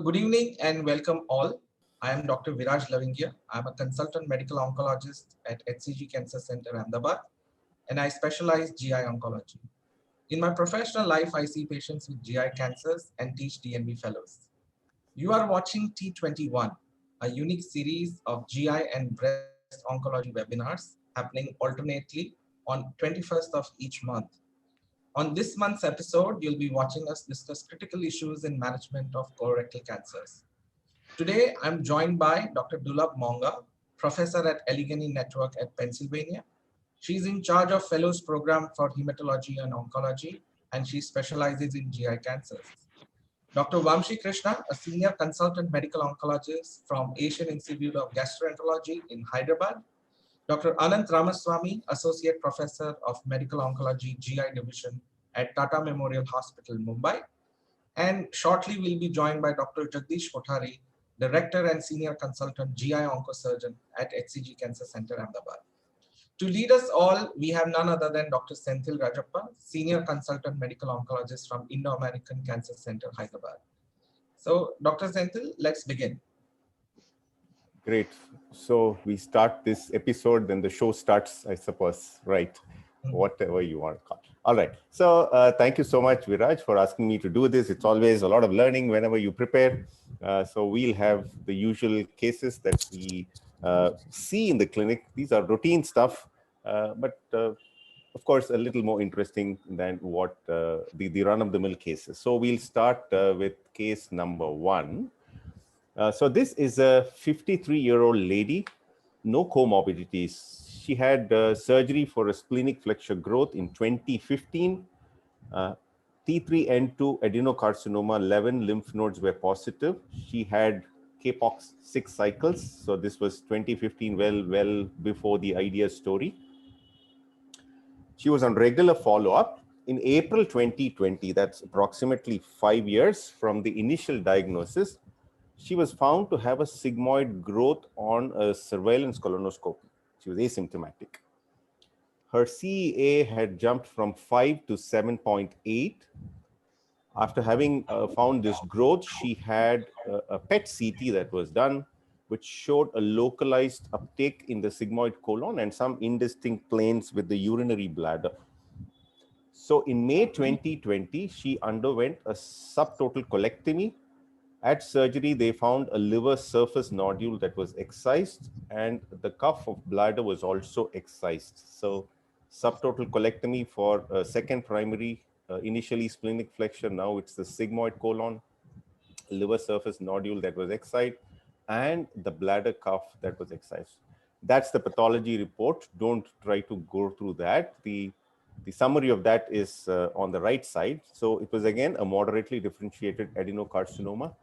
Good evening and welcome all. I am Dr. Viraj Lavingia. I'm a consultant medical oncologist at HCG Cancer Center, Ahmedabad, and I specialize GI oncology. In my professional life, I see patients with GI cancers and teach DNB fellows. You are watching T21, a unique series of GI and breast oncology webinars happening alternately on 21st of each month. On this month's episode, you'll be watching us discuss critical issues in management of colorectal cancers. Today, I'm joined by Dr. Dulab Monga, professor at Allegheny Network at Pennsylvania. She's in charge of Fellows Program for Hematology and Oncology, and she specializes in GI cancers. Dr. Vamshi Krishna, a senior consultant medical oncologist from Asian Institute of Gastroenterology in Hyderabad. Dr. Anant Ramaswamy, associate professor of medical oncology GI division at Tata Memorial Hospital, Mumbai. And shortly, we'll be joined by Dr. Jagdish Kothari, Director and Senior Consultant GI Oncosurgeon at HCG Cancer Center, Ahmedabad. To lead us all, we have none other than Dr. Senthil Rajappa, Senior Consultant Medical Oncologist from Indo-American Cancer Center, Hyderabad. So, Dr. Senthil, let's begin. Great. So we start this episode, then the show starts, I suppose, right? Whatever you want to call it. All right. So thank you so much, Viraj, for asking me to do this. It's always a lot of learning whenever you prepare. So we'll have the usual cases that we see in the clinic. These are routine stuff, but of course, a little more interesting than what the run-of-the-mill cases. So we'll start with case number 1. So this is a 53-year-old lady, no comorbidities. She had surgery for a splenic flexure growth in 2015. T3N2 adenocarcinoma, 11 lymph nodes were positive. She had Kpox 6 cycles. So this was 2015, well before the IDEA story. She was on regular follow-up. In April 2020, that's approximately 5 years from the initial diagnosis, she was found to have a sigmoid growth on a surveillance colonoscopy. She was asymptomatic. Her CEA had jumped from 5 to 7.8. After having found this growth, she had a PET CT that was done, which showed a localized uptake in the sigmoid colon and some indistinct planes with the urinary bladder. So in May 2020, she underwent a subtotal colectomy. At surgery, they found a liver surface nodule that was excised, and the cuff of bladder was also excised. So subtotal colectomy for second primary, initially splenic flexure, now it's the sigmoid colon, liver surface nodule that was excised, and the bladder cuff that was excised. That's the pathology report. Don't try to go through that. The summary of that is on the right side. So it was again a moderately differentiated adenocarcinoma.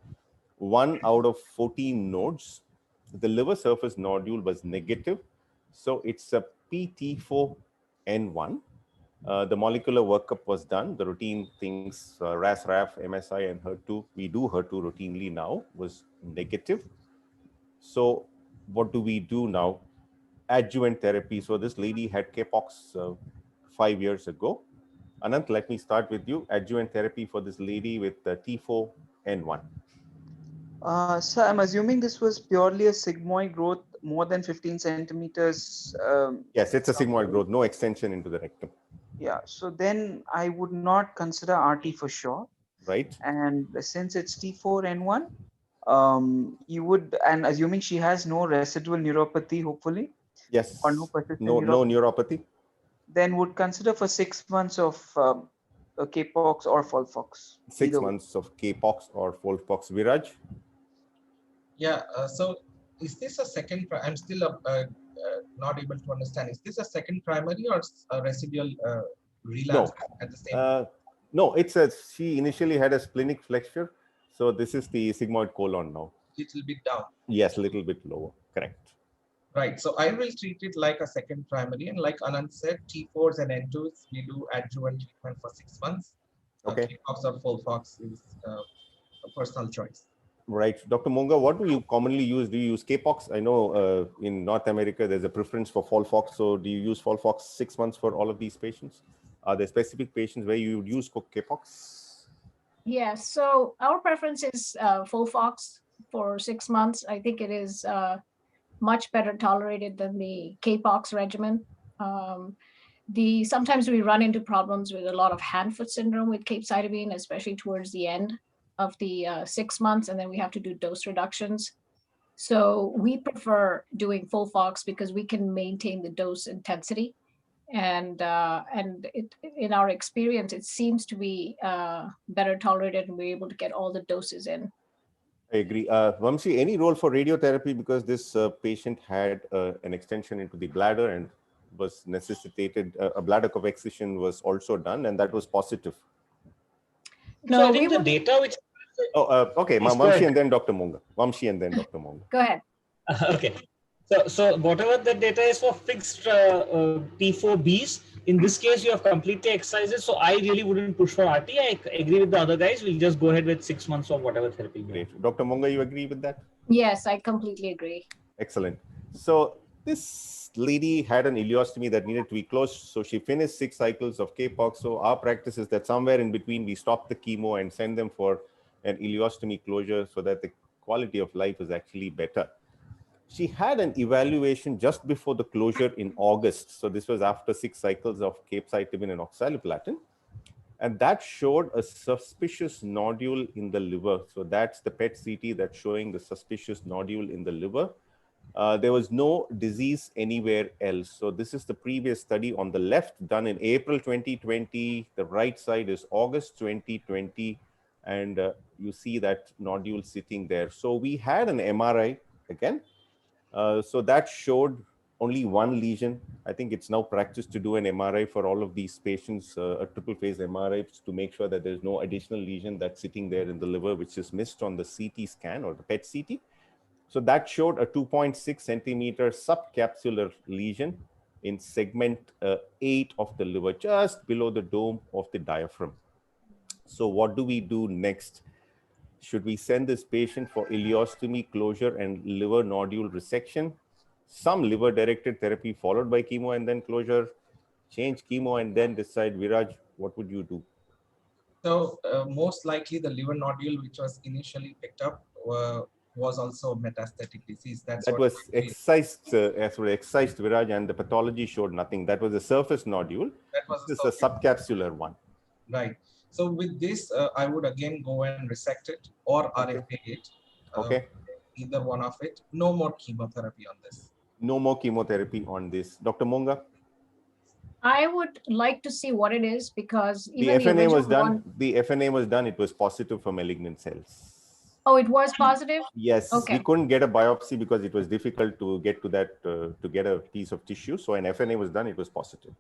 1 out of 14 nodes. The liver surface nodule was negative. So it's a PT4N1. The molecular workup was done. The routine things, RAS, RAF, MSI, and HER2. We do HER2 routinely now, was negative. So what do we do now? Adjuvant therapy. So this lady had Kpox 5 years ago. Anant, let me start with you. Adjuvant therapy for this lady with T4N1. So I'm assuming this was purely a sigmoid growth more than 15 centimeters. Yes, it's a sigmoid growth, no extension into the rectum. Yeah, so then I would not consider RT for sure. Right. And since it's T4N1, you would, and assuming she has no residual neuropathy, hopefully. Yes. Or no persistent no neuropathy. Then would consider for 6 months of Kpox or FOLFOX. 6 months of Kpox or FOLFOX. Viraj? Yeah, so is this a second, I'm still not able to understand, is this a second primary or a residual relapse at the same time? No, she initially had a splenic flexure. So this is the sigmoid colon now. Little bit down. Yes, a little bit lower, correct. Right, so I will treat it like a second primary, and like Anand said, T4s and N2s, we do adjuvant treatment for 6 months. Okay. Kpox or FOLFOX is a personal choice. Right. Dr. Monga, what do you commonly use? Do you use Kpox? I know in North America, there's a preference for FOLFOX. So do you use FOLFOX 6 months for all of these patients? Are there specific patients where you would use Kpox? Yes, so our preference is FOLFOX for 6 months. I think it is much better tolerated than the Capox regimen. Sometimes we run into problems with a lot of hand-foot syndrome with capecitabine, especially towards the end of the 6 months, and then we have to do dose reductions. So we prefer doing FOLFOX because we can maintain the dose intensity, and in our experience, it seems to be better tolerated, and we're able to get all the doses in. I agree. Vamshi, any role for radiotherapy, because this patient had an extension into the bladder and was necessitated, a bladder cup excision was also done, and that was positive. No, so I think the data which... Okay, Vamshi and then Dr. Monga. Vamshi and then Dr. Monga. Go ahead. Okay. So whatever the data is for fixed T4Bs, in this case, you have completely excised. So I really wouldn't push for RT. I agree with the other guys. We'll just go ahead with 6 months of whatever therapy. Great. Dr. Monga, you agree with that? Yes, I completely agree. Excellent. So this lady had an ileostomy that needed to be closed. So she finished 6 cycles of Capox. So our practice is that somewhere in between, we stop the chemo and send them for an ileostomy closure so that the quality of life is actually better. She had an evaluation just before the closure in August. So this was after 6 cycles of capecitabine and oxaliplatin. And that showed a suspicious nodule in the liver. So that's the PET CT that's showing the suspicious nodule in the liver. There was no disease anywhere else. So this is the previous study on the left, done in April 2020. The right side is August 2020. And you see that nodule sitting there. So we had an MRI again. So that showed only one lesion. I think it's now practice to do an MRI for all of these patients, a triple phase MRI, to make sure that there's no additional lesion that's sitting there in the liver, which is missed on the CT scan or the PET CT. So that showed a 2.6 centimeter subcapsular lesion in segment 8 of the liver, just below the dome of the diaphragm. So what do we do next? Should we send this patient for ileostomy closure and liver nodule resection? Some liver-directed therapy followed by chemo and then closure, change chemo and then decide. Viraj, what would you do? So most likely the liver nodule, which was initially picked up, was also metastatic disease. That was excised, excised, Viraj, and the pathology showed nothing. That was a surface nodule. That was a subcapsular one. Right. So with this, I would again go and resect it or RFA it. Okay. Either one of it. No more chemotherapy on this. No more chemotherapy on this. Dr. Monga? I would like to see what it is, because even the FNA was done. The FNA was done. It was positive for malignant cells. Oh, it was positive? Yes. Okay. We couldn't get a biopsy because it was difficult to get to that, to get a piece of tissue. So an FNA was done. It was positive.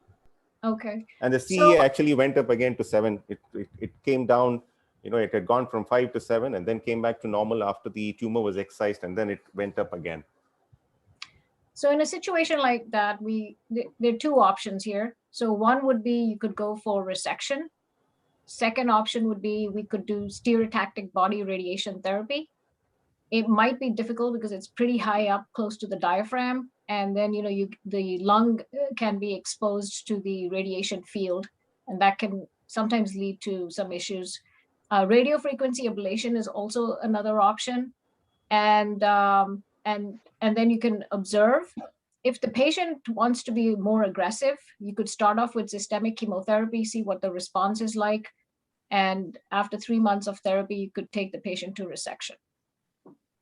Okay. And the CEA actually went up again to 7. It came down, it had gone from 5 to 7 and then came back to normal after the tumor was excised, and then it went up again. So in a situation like that, there are 2 options here. So one would be you could go for resection. Second option would be we could do stereotactic body radiation therapy. It might be difficult because it's pretty high up close to the diaphragm. And then, the lung can be exposed to the radiation field, and that can sometimes lead to some issues. Radiofrequency ablation is also another option. And then you can observe. If the patient wants to be more aggressive, you could start off with systemic chemotherapy, see what the response is like. And after 3 months of therapy, you could take the patient to resection.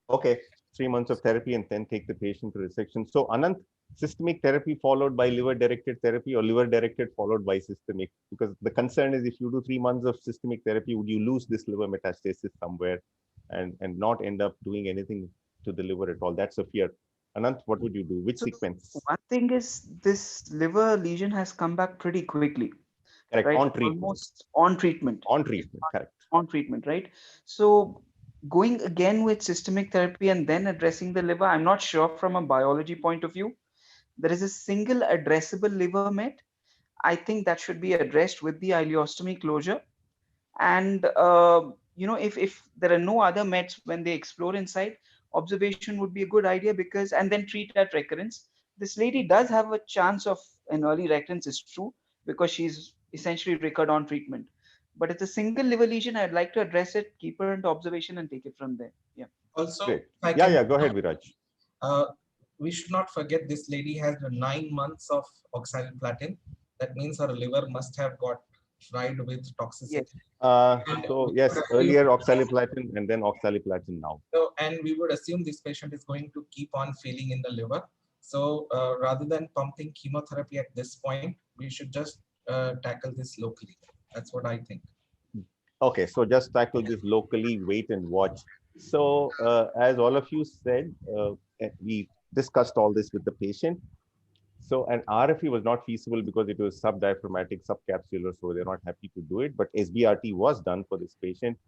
Okay, 3 months of therapy and then take the patient to resection. So Anant, systemic therapy followed by liver-directed therapy or liver-directed followed by systemic? Because the concern is if you do 3 months of systemic therapy, would you lose this liver metastasis somewhere and not end up doing anything to the liver at all? That's a fear. Anant, what would you do? Which sequence? One thing is this liver lesion has come back pretty quickly. Correct. Right? On treatment. Almost on treatment. On treatment, correct. On treatment, right? So going again with systemic therapy and then addressing the liver, I'm not sure from a biology point of view. There is a single addressable liver met. I think that should be addressed with the ileostomy closure. And, if there are no other mets when they explore inside, observation would be a good idea and then treat at recurrence. This lady does have a chance of an early recurrence, is true, because she's essentially recurred on treatment. But it's a single liver lesion. I'd like to address it, keep her into observation, and take it from there. Yeah. Also, Great. if I Yeah, can- yeah, go ahead, Viraj. We should not forget this lady has 9 months of oxaliplatin. That means her liver must have got fried with toxicity. Yes. So yes, earlier oxaliplatin and then oxaliplatin now. So, and we would assume this patient is going to keep on failing in the liver. So rather than pumping chemotherapy at this point, we should just tackle this locally. That's what I think. Okay, so just tackle this locally, wait and watch. So as all of you said, we discussed all this with the patient. So an RFE was not feasible because it was subdiaphragmatic, subcapsular, so they're not happy to do it. But SBRT was done for this patient.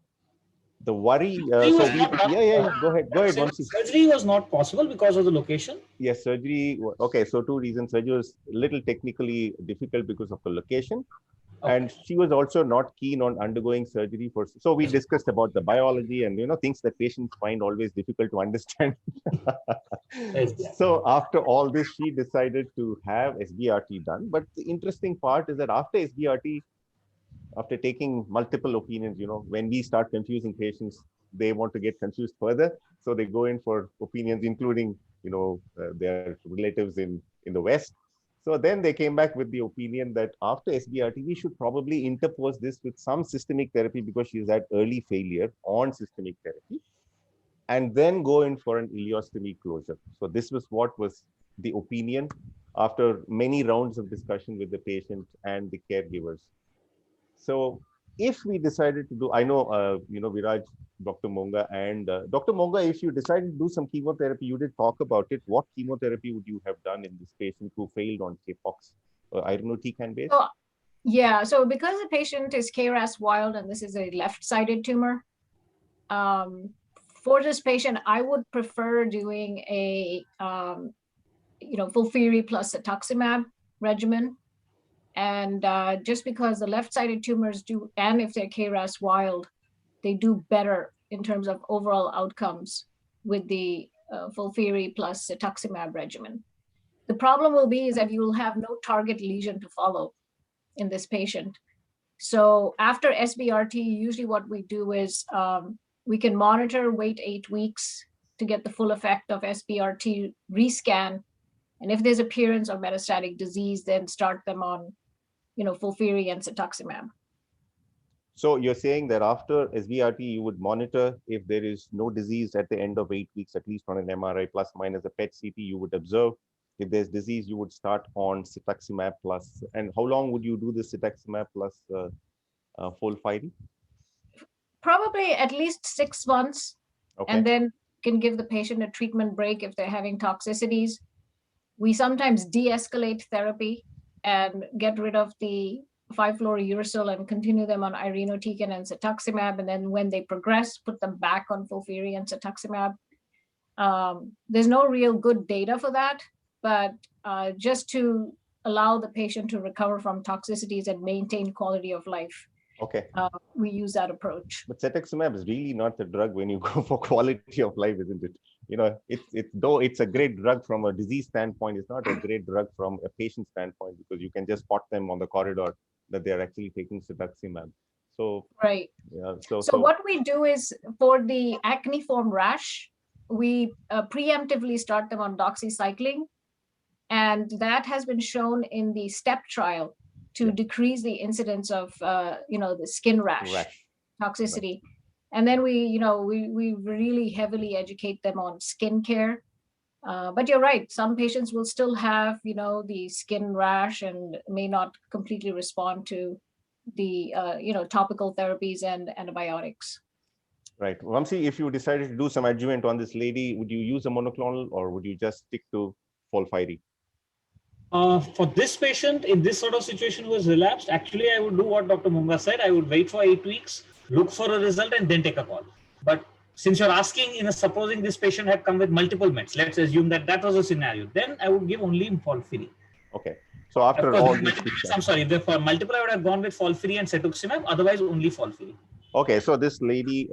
The worry, go ahead, Vamsi. Surgery was not possible because of the location. Yes, surgery. Okay, so 2 reasons. Surgery was a little technically difficult because of the location. Okay. And she was also not keen on undergoing surgery for. So we discussed about the biology and things that patients find always difficult to understand. So after all this, she decided to have SBRT done. But the interesting part is that after SBRT, after taking multiple opinions, when we start confusing patients, they want to get confused further. So they go in for opinions, including their relatives in the West. So then they came back with the opinion that after SBRT, we should probably interpose this with some systemic therapy because she's had early failure on systemic therapy, and then go in for an ileostomy closure. So this was what was the opinion after many rounds of discussion with the patient and the caregivers. So if we decided to do, I know, Viraj, Dr. Monga, and Dr. Monga, if you decided to do some chemotherapy, you did talk about it. What chemotherapy would you have done in this patient who failed on Capox, irinotecan base? So, yeah, so because the patient is KRAS wild and this is a left-sided tumor, for this patient, I would prefer doing a, FOLFIRI plus cetuximab regimen. And just because the left-sided tumors do, and if they're KRAS wild, they do better in terms of overall outcomes with the FOLFIRI plus cetuximab regimen. The problem will be is that you will have no target lesion to follow in this patient. So after SBRT, usually what we do is we can monitor, wait 8 weeks to get the full effect of SBRT, rescan, and if there's appearance of metastatic disease, then start them on FOLFIRI and cetuximab. So you're saying that after SBRT, you would monitor if there is no disease at the end of 8 weeks, at least on an MRI plus minus a PET CT, you would observe. If there's disease, you would start on cetuximab plus. And how long would you do the cetuximab plus FOLFIRI? Probably at least 6 months, Okay. and then can give the patient a treatment break if they're having toxicities. We sometimes de-escalate therapy and get rid of the 5-fluorouracil and continue them on irinotecan and cetuximab. And then when they progress, put them back on FOLFIRI and cetuximab. There's no real good data for that, but just to allow the patient to recover from toxicities and maintain quality of life, Okay. we use that approach. But cetuximab is really not the drug when you go for quality of life, isn't it? Though it's a great drug from a disease standpoint, it's not a great drug from a patient standpoint because you can just spot them on the corridor that they're actually taking cetuximab. So Right. yeah. So what we do is for the acneiform rash, we preemptively start them on doxycycline, and that has been shown in the STEP trial to decrease the incidence of the skin rash toxicity. Right. And then we really heavily educate them on skincare. But you're right, some patients will still have the skin rash and may not completely respond to the topical therapies and antibiotics. Right. Vamsi, if you decided to do some adjuvant on this lady, would you use a monoclonal or would you just stick to FOLFIRI? For this patient in this sort of situation who has relapsed, actually I would do what Dr. Monga said. I would wait for 8 weeks, look for a result, and then take a call. But since you're asking, supposing this patient had come with multiple meds, let's assume that was a scenario, then I would give only FOLFIRI. Okay. So after all this, I'm sorry, for multiple, I would have gone with FOLFIRI and cetuximab, otherwise only FOLFIRI. Okay, so this lady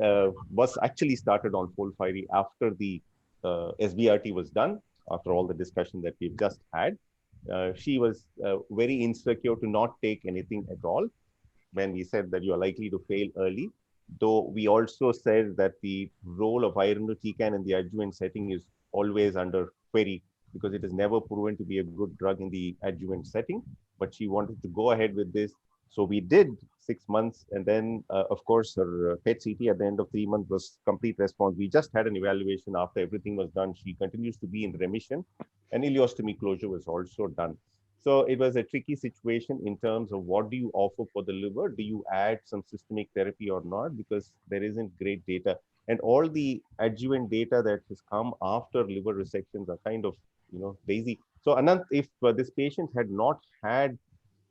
was actually started on FOLFIRI after the SBRT was done, after all the discussion that we've just had. She was very insecure to not take anything at all. when we said that you are likely to fail early, though we also said that the role of irinotecan in the adjuvant setting is always under query because it is never proven to be a good drug in the adjuvant setting. But she wanted to go ahead with this. So we did 6 months. And then, of course, her PET CT at the end of 3 months was complete response. We just had an evaluation after everything was done. She continues to be in remission, and ileostomy closure was also done. So it was a tricky situation in terms of what do you offer for the liver? Do you add some systemic therapy or not? Because there isn't great data. And all the adjuvant data that has come after liver resections are kind of, lazy. So Anant, if this patient had not had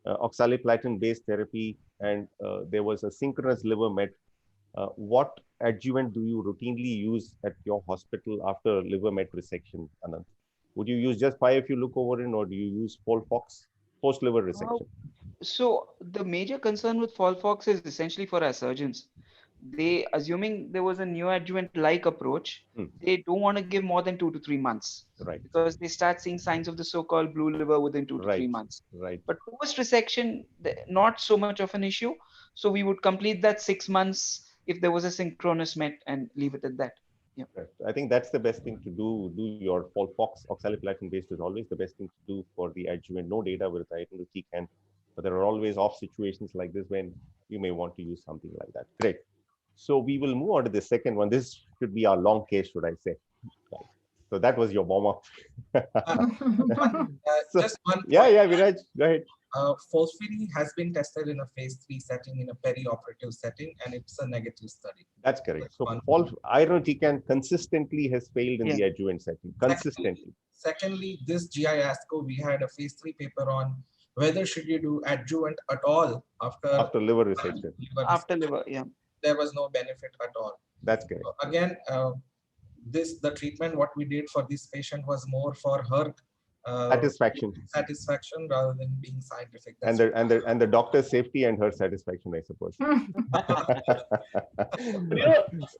oxaliplatin-based therapy and there was a synchronous liver met, what adjuvant do you routinely use at your hospital after liver met resection, Anant? Would you use just 5-FU-leucovorin, or do you use FOLFOX post-liver resection? So the major concern with FOLFOX is essentially for our surgeons. They, assuming there was a neoadjuvant-like approach, they don't want to give more than 2 to 3 months. Right. Because they start seeing signs of the so-called blue liver within 2 to 3 months. Right. But post-resection, not so much of an issue. So we would complete that 6 months if there was a synchronous met and leave it at that. Yeah. I think that's the best thing to do. Do your FOLFOX oxaliplatin based is always the best thing to do for the adjuvant. No data with irinotecan, but there are always off situations like this when you may want to use something like that. Great. So we will move on to the second one. This should be our long case, should I say? So that was your warm up. Just one. Yeah, Viraj, go ahead. FOLFIRI has been tested in a phase 3 setting, in a perioperative setting, and it's a negative study. That's correct. So irinotecan consistently has failed in the adjuvant setting, consistently. Secondly, this GI ASCO, we had a phase 3 paper on whether should you do adjuvant at all after liver resection. After liver, yeah. There was no benefit at all. That's correct. So again, the treatment, what we did for this patient was more for her satisfaction rather than being scientific. That's and the doctor's safety and her satisfaction, I suppose.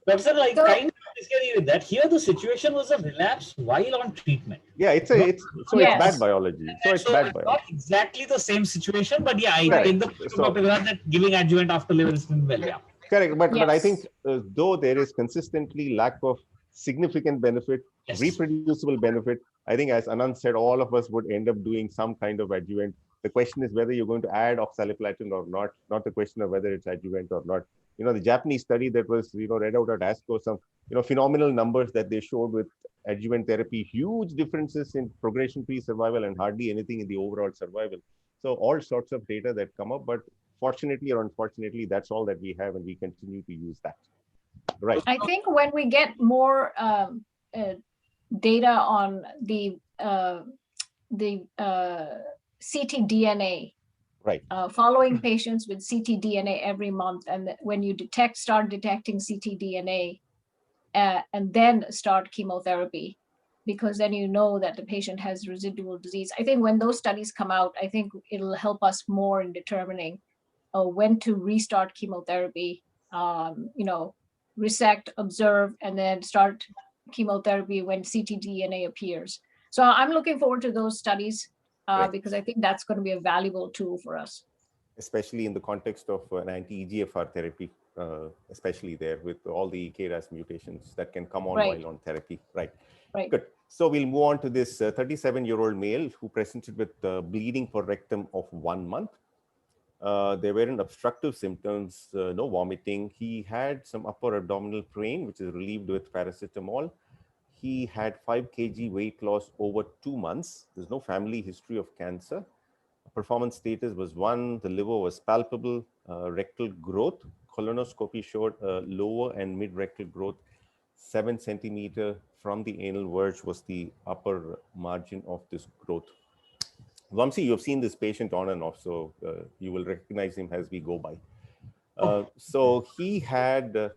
Professor, kind of disagree with that. Here, the situation was a relapse while on treatment. Yeah, it's bad biology. So it's bad biology. Not exactly the same situation, but yeah, I think that giving adjuvant after liver is well. Yeah. Correct, but I think though there is consistently lack of significant benefit, reproducible benefit, I think as Anand said, all of us would end up doing some kind of adjuvant. The question is whether you're going to add oxaliplatin or not the question of whether it's adjuvant or not. The Japanese study that was read out at ASCO, some phenomenal numbers that they showed with adjuvant therapy, huge differences in progression-free survival and hardly anything in the overall survival. So all sorts of data that come up, but fortunately or unfortunately, that's all that we have, and we continue to use that. Right. I think when we get more data on the ctDNA, right, following patients with ctDNA every month, and when you start detecting ctDNA, and then start chemotherapy, because then you know that the patient has residual disease. I think when those studies come out, I think it'll help us more in determining when to restart chemotherapy, resect, observe, and then start chemotherapy when ctDNA appears. So I'm looking forward to those studies because I think that's going to be a valuable tool for us. Especially in the context of an anti-EGFR therapy, especially there with all the KRAS mutations that can come on while on therapy. Right. Good. So we'll move on to this 37-year-old male who presented with bleeding for rectum of 1 month. There weren't obstructive symptoms, no vomiting. He had some upper abdominal pain, which is relieved with paracetamol. He had 5 kg weight loss over 2 months. There's no family history of cancer. Performance status was 1. The liver was palpable. Rectal growth. Colonoscopy showed lower and mid-rectal growth. 7 centimeter from the anal verge was the upper margin of this growth. Vamsi, you've seen this patient on and off, so you will recognize him as we go by. So he had a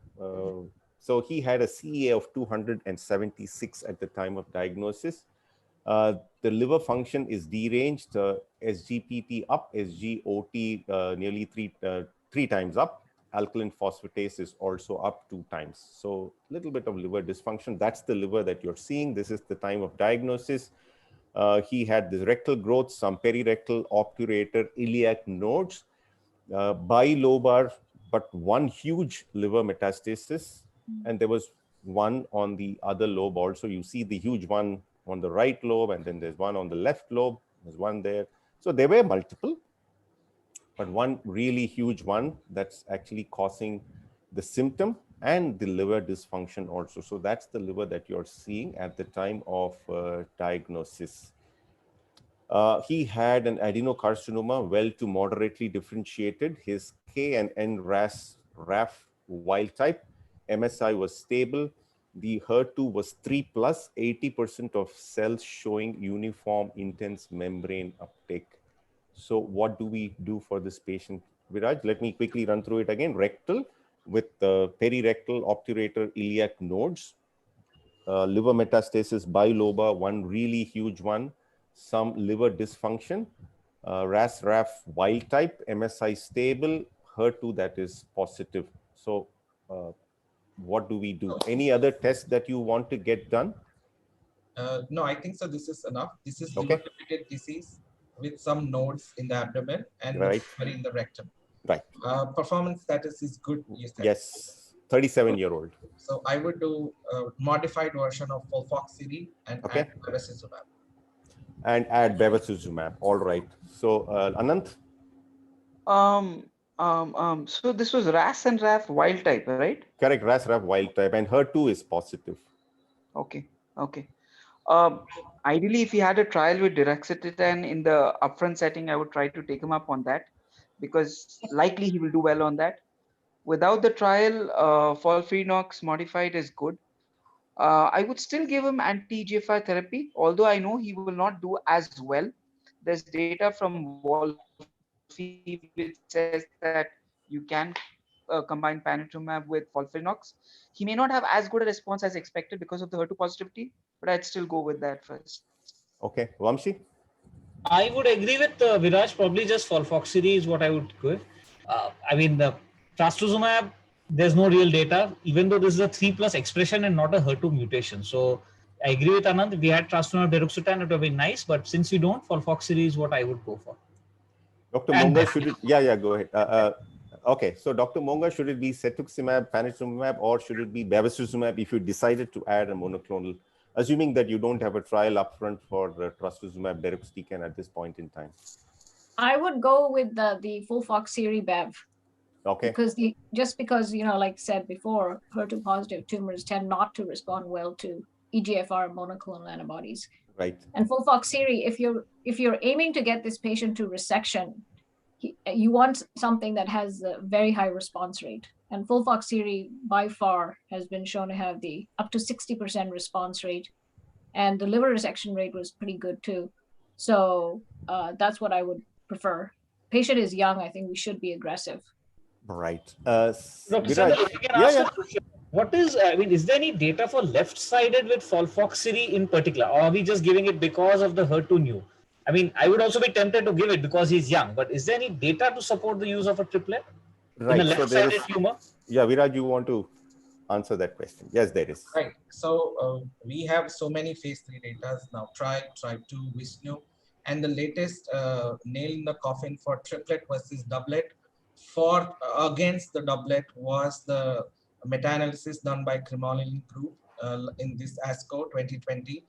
CEA of 276 at the time of diagnosis. The liver function is deranged, SGPT up, SGOT nearly three times up. Alkaline phosphatase is also up 2 times. So a little bit of liver dysfunction. That's the liver that you're seeing. This is the time of diagnosis. He had this rectal growth, some perirectal, obturator, iliac nodes. bilobar, but one huge liver metastasis, and there was one on the other lobe also. You see the huge one on the right lobe, and then there's one on the left lobe. There's one there. So there were multiple, but one really huge one that's actually causing the symptom and the liver dysfunction also. So that's the liver that you're seeing at the time of diagnosis. He had an adenocarcinoma, well to moderately differentiated. His K and N RAF wild type. MSI was stable. The HER2 was 3+, 80% of cells showing uniform intense membrane uptake. So what do we do for this patient, Viraj? Let me quickly run through it again. Rectal with perirectal, obturator, iliac nodes. Liver metastasis, bilobar, one really huge one. Some liver dysfunction, RAS-RAF wild type, MSI stable, HER2 that is positive. So what do we do? Any other tests that you want to get done? No, I think so. This is enough. This is Okay. liver-related disease with some nodes in the abdomen and Right. in the rectum. Right. Performance status is good. You said. Yes, 37-year-old. So I would do a modified version of FOLFOXIRI and Okay. add bevacizumab. And add bevacizumab. All right. So Anant? So this was RAS and RAF wild type, right? Correct, RAS-RAF wild type, and HER2 is positive. Okay. Ideally, if he had a trial with deruxtecan in the upfront setting, I would try to take him up on that, because likely he will do well on that. Without the trial, FOLFIRINOX modified is good. I would still give him anti-EGFR therapy, although I know he will not do as well. There's data from Wolfi which says that you can combine panitumumab with FOLFIRINOX. He may not have as good a response as expected because of the HER2 positivity, but I'd still go with that first. Okay, Vamshi? I would agree with Viraj. Probably just FOLFOXIRI is what I would go with. I mean, the trastuzumab, there's no real data, even though this is a 3+ expression and not a HER2 mutation. So I agree with Anand. If we had trastuzumab deruxtecan, it would have been nice. But since we don't, FOLFOXIRI is what I would go for. Dr. Monga, should it? Yeah, go ahead. Okay, so Dr. Monga, should it be cetuximab, panitumumab, or should it be bevacizumab if you decided to add a monoclonal, assuming that you don't have a trial upfront for trastuzumab deruxtecan at this point in time? I would go with the FOLFOXIRI Bev. Okay. Because because like said before, HER2 positive tumors tend not to respond well to EGFR monoclonal antibodies. Right. And FOLFOXIRI, if you're aiming to get this patient to resection, you want something that has a very high response rate. And FOLFOXIRI by far has been shown to have the up to 60% response rate, and the liver resection rate was pretty good too. So that's what I would prefer. Patient is young. I think we should be aggressive. Right. Dr. Sandhu, if you can ask a question. What is, is there any data for left-sided with FOLFOXIRI in particular? Or are we just giving it because of the HER2 new? I would also be tempted to give it because he's young, but is there any data to support the use of a triplet in a left-sided tumor? Yeah, Viraj, you want to answer that question? Yes, there is. Right. So we have so many phase 3 data now, TRIBE2, Vishnu, and the latest nail in the coffin for triplet versus doublet against the doublet was the meta-analysis done by Kremlin group in this ASCO 2020.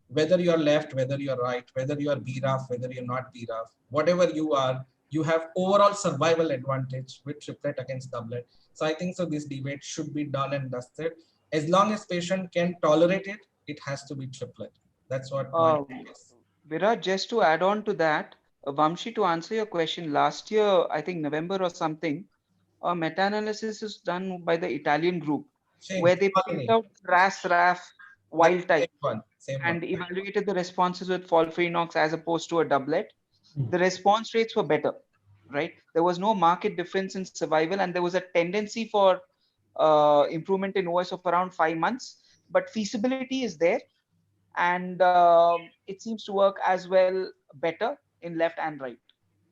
Whether you're left, whether you're right, whether you are BRAF, whether you're not BRAF, whatever you are, you have overall survival advantage with triplet against doublet. So I think so this debate should be done and dusted. As long as patient can tolerate it, it has to be triplet. That's what my opinion is. Viraj, just to add on to that, Vamshi, to answer your question, last year, I think November or something, a meta-analysis is done by the Italian group, where they picked out RAS-RAF wild type and evaluated the responses with FOLFIRINOX as opposed to a doublet. The response rates were better, right? There was no market difference in survival, and there was a tendency for improvement in OS of around 5 months, but feasibility is there, and it seems to work as well better in left and right.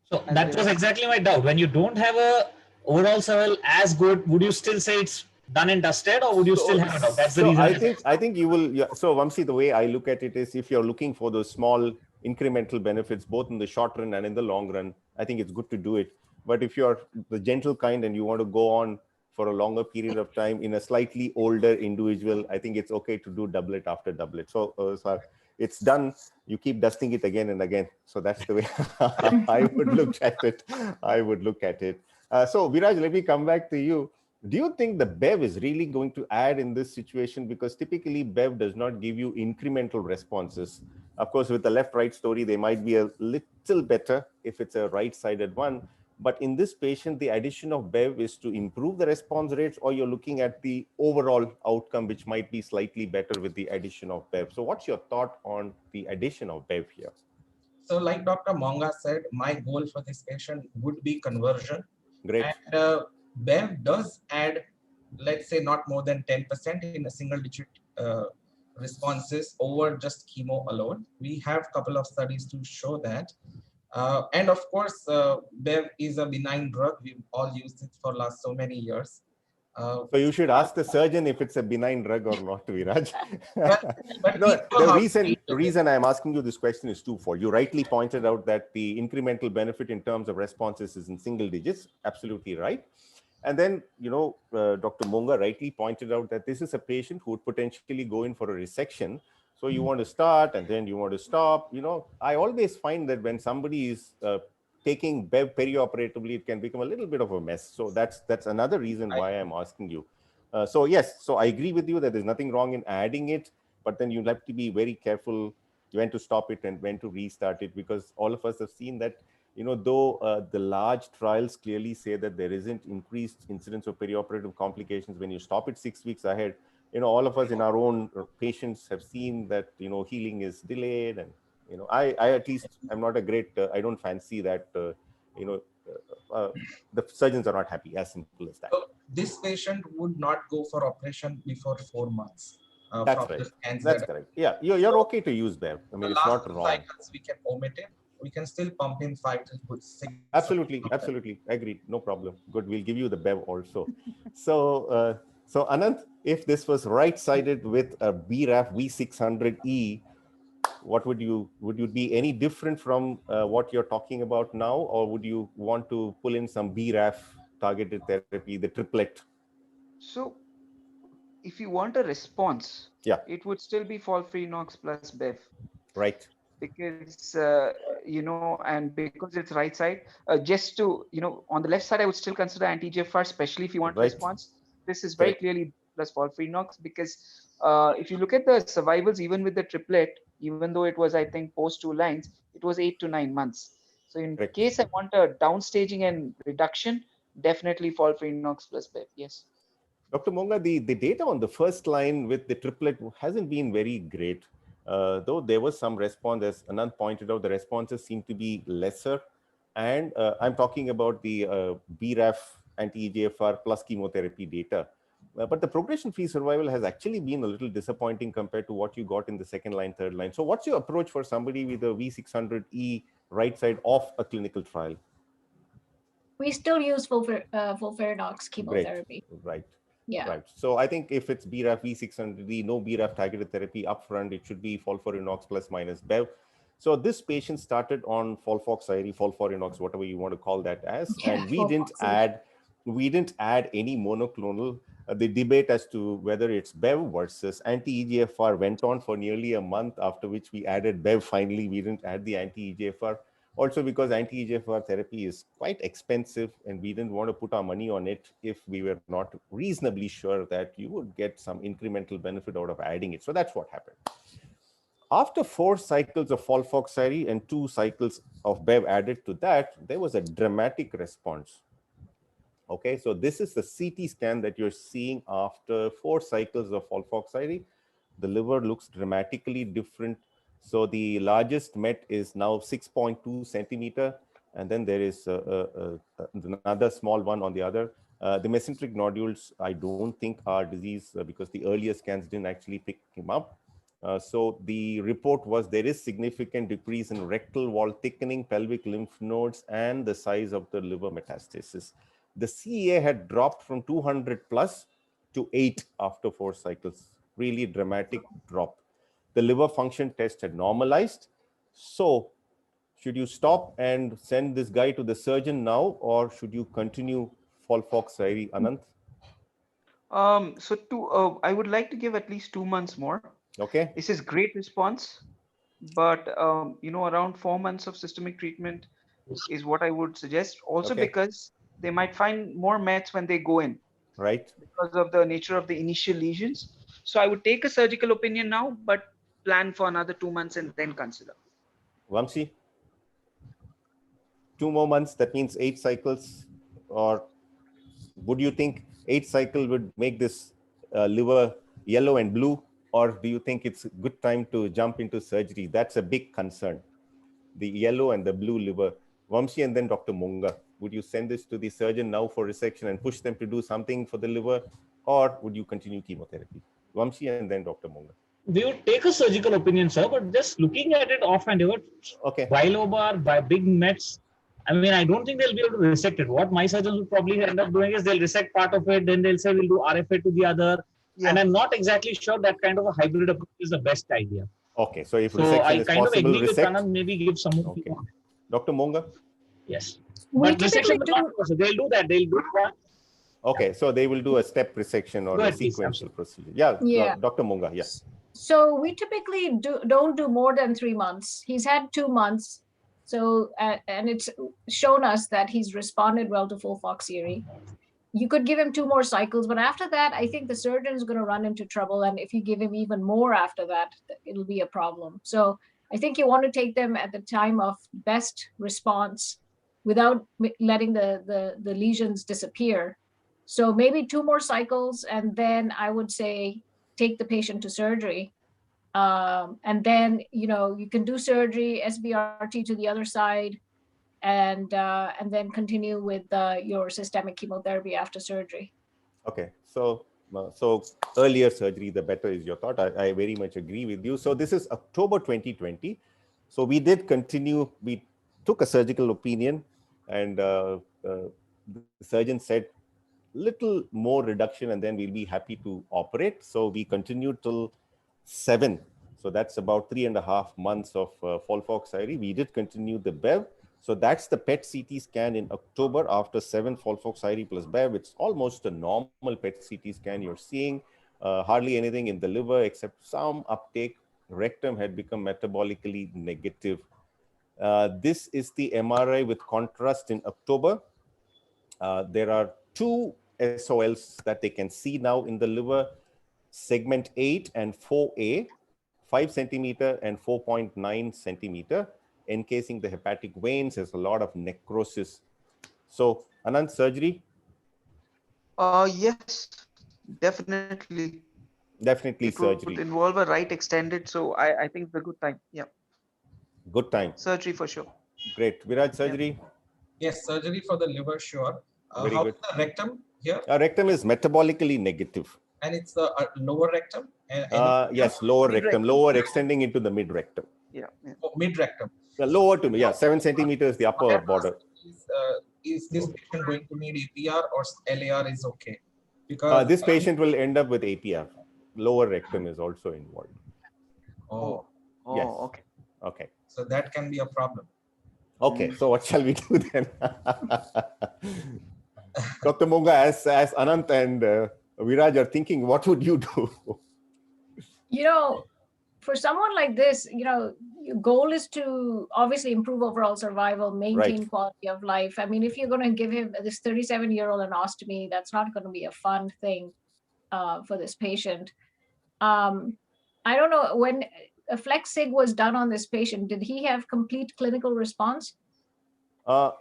So that was exactly my doubt. When you don't have a overall survival as good, would you still say it's done and dusted, or would you still have a doubt? That's the reason. I think you will. Yeah. So Vamsi, the way I look at it is, if you're looking for those small incremental benefits, both in the short run and in the long run, I think it's good to do it. But if you're the gentle kind and you want to go on for a longer period of time in a slightly older individual, I think it's okay to do doublet after doublet. So, so it's done. You keep dusting it again and again. So that's the way I would look at it. I would look at it. So Viraj, let me come back to you. Do you think the BEV is really going to add in this situation? Because typically BEV does not give you incremental responses. Of course, with the left-right story, they might be a little better if it's a right-sided one. But in this patient, the addition of BEV is to improve the response rates, or you're looking at the overall outcome, which might be slightly better with the addition of BEV. So what's your thought on the addition of BEV here? So like Dr. Monga said, my goal for this patient would be conversion. Great. And BEV does add, let's say, not more than 10% in a single digit responses over just chemo alone. We have a couple of studies to show that. And of course, BEV is a benign drug. We've all used it for last so many years. So you should ask the surgeon if it's a benign drug or not, Viraj. But No, the reason I'm asking you this question is twofold. You rightly pointed out that the incremental benefit in terms of responses is in single digits. Absolutely right. And then, Dr. Monga rightly pointed out that this is a patient who would potentially go in for a resection. So you want to start and then you want to stop. I always find that when somebody is taking BEV perioperatively, it can become a little bit of a mess. So that's another reason why I'm asking you. So yes, so I agree with you that there's nothing wrong in adding it, but then you have to be very careful when to stop it and when to restart it, because all of us have seen that, though the large trials clearly say that there isn't increased incidence of perioperative complications when you stop it 6 weeks ahead, all of us in our own patients have seen that, healing is delayed. And, I at least, I'm not a great, I don't fancy that, the surgeons are not happy, as simple as that. So this patient would not go for operation before 4 months. That's right. That's correct. Yeah, you're okay to use BEV. I mean, it's not wrong. Cycles we can omit it. We can still pump in 5 to 6. Absolutely. Agreed. No problem. Good. We'll give you the BEV also. So Anant, if this was right-sided with a BRAF V600E, what would you be any different from what you're talking about now, or would you want to pull in some BRAF targeted therapy, the triplet? So if you want a response, it would still be FOLFIRINOX plus BEV. Right. Because, and because it's right side, just to, on the left side, I would still consider anti-EGFR, especially if you want response. This is very clearly plus FOLFIRINOX, because if you look at the survivals, even with the triplet, even though it was, I think, post 2 lines, it was 8 to 9 months. So in case I want a downstaging and reduction, definitely FOLFIRINOX plus BEV, yes. Dr. Monga, the data on the first line with the triplet hasn't been very great. Though there was some response, as Anand pointed out, the responses seem to be lesser. And I'm talking about the BRAF anti-EGFR plus chemotherapy data. But the progression-free survival has actually been a little disappointing compared to what you got in the second line, third line. So what's your approach for somebody with a V600E right side of a clinical trial? We still use FOLFIRINOX chemotherapy. Great. Right. Yeah. Right. So I think if it's BRAF V600E, no BRAF targeted therapy upfront, it should be FOLFIRINOX plus minus BEV. So this patient started on FOLFOXIRI, FOLFIRINOX, whatever you want to call that as, and we didn't add any monoclonal. The debate as to whether it's BEV versus anti-EGFR went on for nearly a month, after which we added BEV. Finally, we didn't add the anti-EGFR. Also because anti-EGFR therapy is quite expensive, and we didn't want to put our money on it if we were not reasonably sure that you would get some incremental benefit out of adding it. So that's what happened. After 4 cycles of FOLFOXIRI and 2 cycles of BEV added to that, there was a dramatic response. Okay, so this is the CT scan that you're seeing after 4 cycles of FOLFOXIRI. The liver looks dramatically different. So the largest met is now 6.2 centimeter, and then there is another small one on the other. The mesenteric nodules, I don't think are disease because the earlier scans didn't actually pick him up. So the report was there is significant decrease in rectal wall thickening, pelvic lymph nodes, and the size of the liver metastasis. The CEA had dropped from 200 plus to 8 after 4 cycles. Really dramatic drop. The liver function test had normalized. So Should you stop and send this guy to the surgeon now, or should you continue FOLFOXIRI, Anant? I would like to give at least 2 months more. Okay. This is great response, but around 4 months of systemic treatment is what I would suggest. Also, Okay. because they might find more mets when they go in Right. because of the nature of the initial lesions. So I would take a surgical opinion now, but plan for another 2 months and then consider. Vamsi? 2 more months, that means 8 cycles, or would you think 8 cycle would make this liver yellow and blue, or do you think it's a good time to jump into surgery? That's a big concern, the yellow and the blue liver. Vamsi and then Dr. Monga, would you send this to the surgeon now for resection and push them to do something for the liver, or would you continue chemotherapy? Vamsi and then Dr. Monga. We would take a surgical opinion, sir, but just looking at it offhand, Okay. bilobar, by big mets, I mean, I don't think they'll be able to resect it. What my surgeons will probably end up doing is they'll resect part of it, then they'll say we'll do RFA to the other. Yeah. And I'm not exactly sure that kind of a hybrid approach is the best idea. Okay, so if So resection I is kind of possible, agree with resect. Anand, maybe give some more. Okay. Dr. Monga? Yes. We But typically resection will not do, also. They'll do that. They'll do one. Okay, so they will do a step resection or Go a ahead, please, sequential absolutely. procedure. Yeah, Yeah. Dr. Monga, yes. so we typically don't do more than 3 months. He's had 2 months. So, and it's shown us that he's responded well to FOLFOXIRI. You could give him 2 more cycles, but after that, I think the surgeon is going to run into trouble. And if you give him even more after that, it'll be a problem. So I think you want to take them at the time of best response without letting the lesions disappear. So maybe 2 more cycles, and then I would say take the patient to surgery. And then, you can do surgery, SBRT to the other side, and then continue with your systemic chemotherapy after surgery. Okay, so earlier surgery, the better is your thought. I very much agree with you. So this is October 2020. So we did continue, we took a surgical opinion, and the surgeon said little more reduction and then we'll be happy to operate. So we continued till 7. So that's about 3.5 months of FOLFOXIRI. We did continue the BEV. So that's the PET CT scan in October after 7 FOLFOXIRI plus BEV. It's almost a normal PET CT scan you're seeing. Hardly anything in the liver except some uptake. Rectum had become metabolically negative. This is the MRI with contrast in October. There are 2 SOLs that they can see now in the liver, segment 8 and 4A, 5 centimeter and 4.9 centimeter, encasing the hepatic veins. There's a lot of necrosis. So, Anand, surgery? Yes, definitely. Definitely It surgery. would involve a right extended, so I think it's a good time. Yeah, Good time. surgery for sure. Great. Viraj, surgery? Yes, surgery for the liver, sure. Very How good. is the rectum here? Rectum is metabolically negative. And it's the lower rectum? And Yes, lower Mid rectum, rectum. lower extending into the mid rectum. Yeah. mid rectum. The lower to, yeah, 7 centimeters, the upper border. Is this patient going to need APR or LAR is okay? Because This patient will end up with APR. Lower rectum is also involved. Oh, Yes. Okay. Okay. so that can be a problem. Okay. So what shall we do then? Dr. Monga, as Anant and Viraj are thinking, what would you do? For someone like this, your goal is to obviously improve overall survival, maintain quality of life. I mean, if you're going to give him this 37-year-old an ostomy, that's not going to be a fun thing for this patient. I don't know, when a flex sig was done on this patient, did he have complete clinical response? You're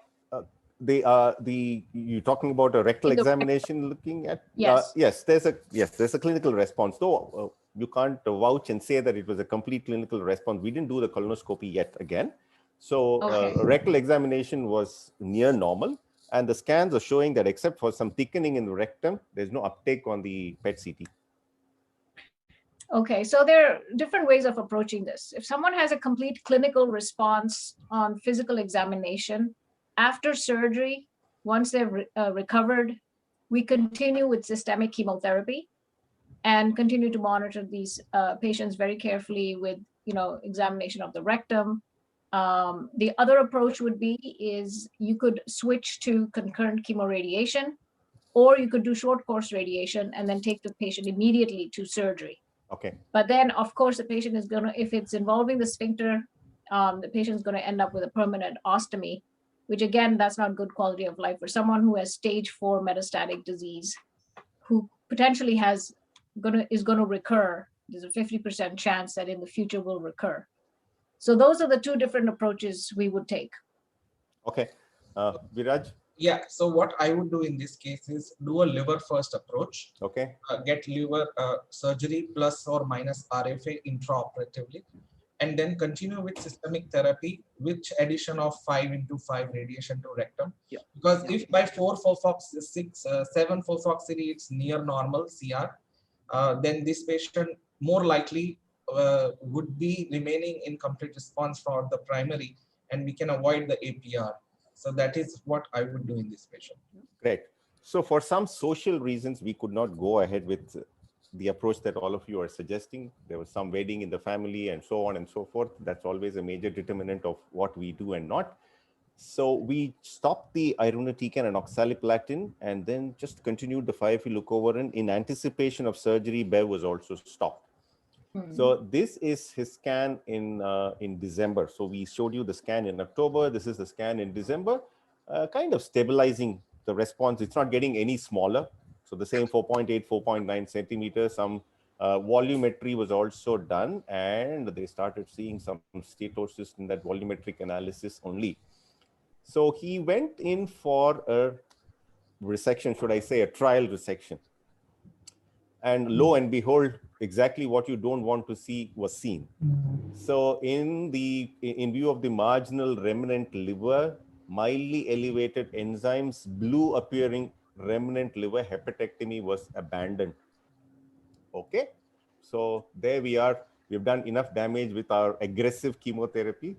talking about a rectal examination looking at? Yes. Yes, there's a clinical response. Though you can't vouch and say that it was a complete clinical response. We didn't do the colonoscopy yet again. So Okay. rectal examination was near normal. And the scans are showing that except for some thickening in the rectum, there's no uptake on the PET CT. Okay, so there are different ways of approaching this. If someone has a complete clinical response on physical examination, after surgery, once they've recovered, we continue with systemic chemotherapy and continue to monitor these patients very carefully with, examination of the rectum, The other approach would be is you could switch to concurrent chemoradiation, or you could do short course radiation and then take the patient immediately to surgery. Okay. But then, of course, the patient is going to, if it's involving the sphincter, the patient is going to end up with a permanent ostomy, which again, that's not good quality of life for someone who has stage 4 metastatic disease, who potentially is going to recur. There's a 50% chance that in the future will recur. So those are the two different approaches we would take. Okay. Viraj? Yeah, so what I would do in this case is do a liver first approach. Okay. Get liver surgery plus or minus RFA intraoperatively, and then continue with systemic therapy with addition of 5x5 radiation to rectum. Yeah. Because if by 7 4-FOXC it's near normal CR, then this patient more likely would be remaining in complete response for the primary, and we can avoid the APR. So that is what I would do in this patient. Great. So for some social reasons, we could not go ahead with the approach that all of you are suggesting. There was some wedding in the family and so on and so forth. That's always a major determinant of what we do and not. So we stopped the irinotecan and oxaliplatin and then just continued the 5-fluorocovarin in anticipation of surgery. Bev was also stopped. So this is his scan in December. So we showed you the scan in October. This is the scan in December, kind of stabilizing the response. It's not getting any smaller. So the same 4.8, 4.9 centimeters. Some volumetry was also done, and they started seeing some statosis in that volumetric analysis only. So he went in for a resection, should I say, a trial resection. And lo and behold, exactly what you don't want to see was seen. So in view of the marginal remnant liver, mildly elevated enzymes, blue appearing remnant liver, hepatectomy was abandoned. Okay, so there we are. We've done enough damage with our aggressive chemotherapy.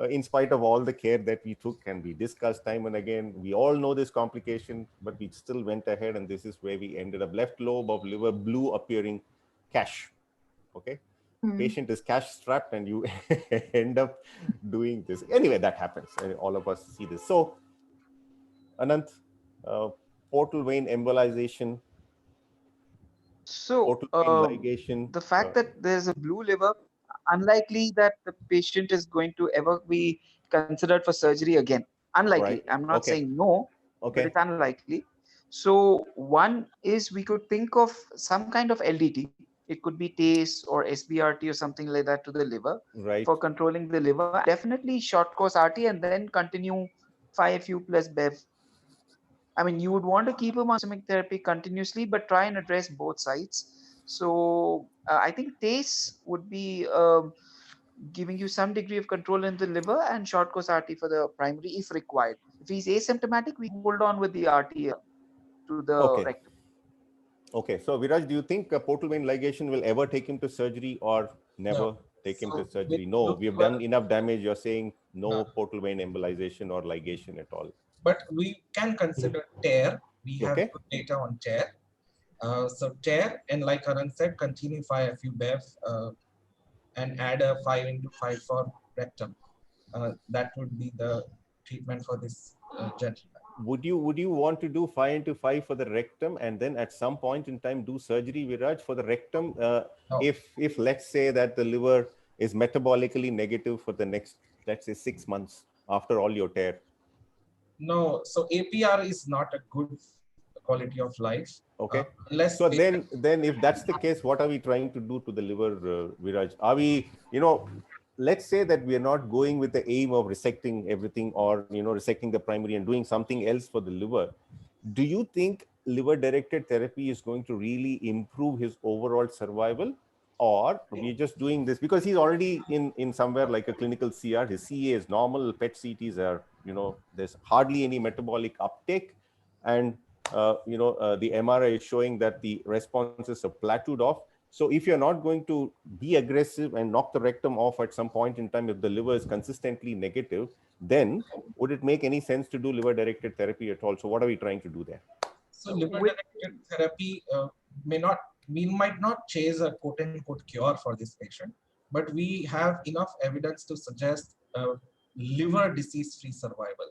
In spite of all the care that we took and we discussed time and again, we all know this complication, but we still went ahead, and this is where we ended up. Left lobe of liver, blue appearing cash. Okay, patient is cash strapped, and you end up doing this. Anyway, that happens. All of us see this. So, Anant, portal vein embolization. So Portal vein ligation. the fact that there's a blue liver, unlikely that the patient is going to ever be considered for surgery again. Unlikely. Right. I'm not Okay. saying no, Okay. but it's unlikely. So one is we could think of some kind of LDT. It could be TACE or SBRT or something like that to the liver, Right. for controlling the liver. Definitely short course RT and then continue 5-FU plus BEV. I mean, you would want to keep him on systemic therapy continuously, but try and address both sides. So I think TACE would be giving you some degree of control in the liver, and short course RT for the primary if required. If he's asymptomatic, we hold on with the RT to the rectum. Okay, so Viraj, do you think portal vein ligation will ever take him to surgery or never take him to surgery? No, we have done enough damage. You're saying no portal vein embolization or ligation at all. But we can consider tear. We have good data on tear. So tear, and like Karan said, continue 5-FU BEV and add a 5x5 for rectum. That would be the treatment for this gentleman. Would you want to do 5x5 for the rectum and then at some point in time do surgery, Viraj, for the rectum? No. If let's say that the liver is metabolically negative for the next, let's say 6 months after all your tear? No, so APR is not a good quality of life. Okay. So then if that's the case, what are we trying to do to the liver, Viraj? Are we, let's say that we are not going with the aim of resecting everything or, resecting the primary and doing something else for the liver. Do you think liver-directed therapy is going to really improve his overall survival? Or we're just doing this because he's already in somewhere like a clinical CR, his CA is normal, PET CTs are, there's hardly any metabolic uptake. And, the MRI is showing that the responses are plateaued off. So if you're not going to be aggressive and knock the rectum off at some point in time, if the liver is consistently negative, then would it make any sense to do liver-directed therapy at all? So what are we trying to do there? So liver-directed therapy we might not chase a quote-unquote cure for this patient, but we have enough evidence to suggest liver disease-free survival.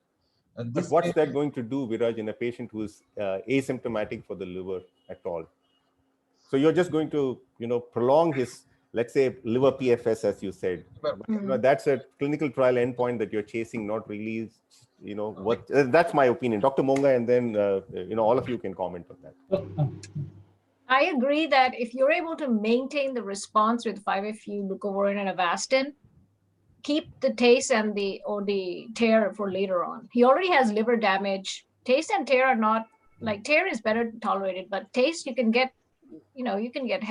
And But this what's may- that going to do, Viraj, in a patient who is asymptomatic for the liver at all? So you're just going to, prolong his, let's say, liver PFS, as you said. But, that's a clinical trial endpoint that you're chasing, not really, what. That's my opinion. Dr. Monga, and then, all of you can comment on that. I agree that if you're able to maintain the response with 5-FU, leucovorin, and Avastin, keep the TACE and the tear for later on. He already has liver damage. TACE and tear are not, like, tear is better tolerated, but TACE you can get, you can get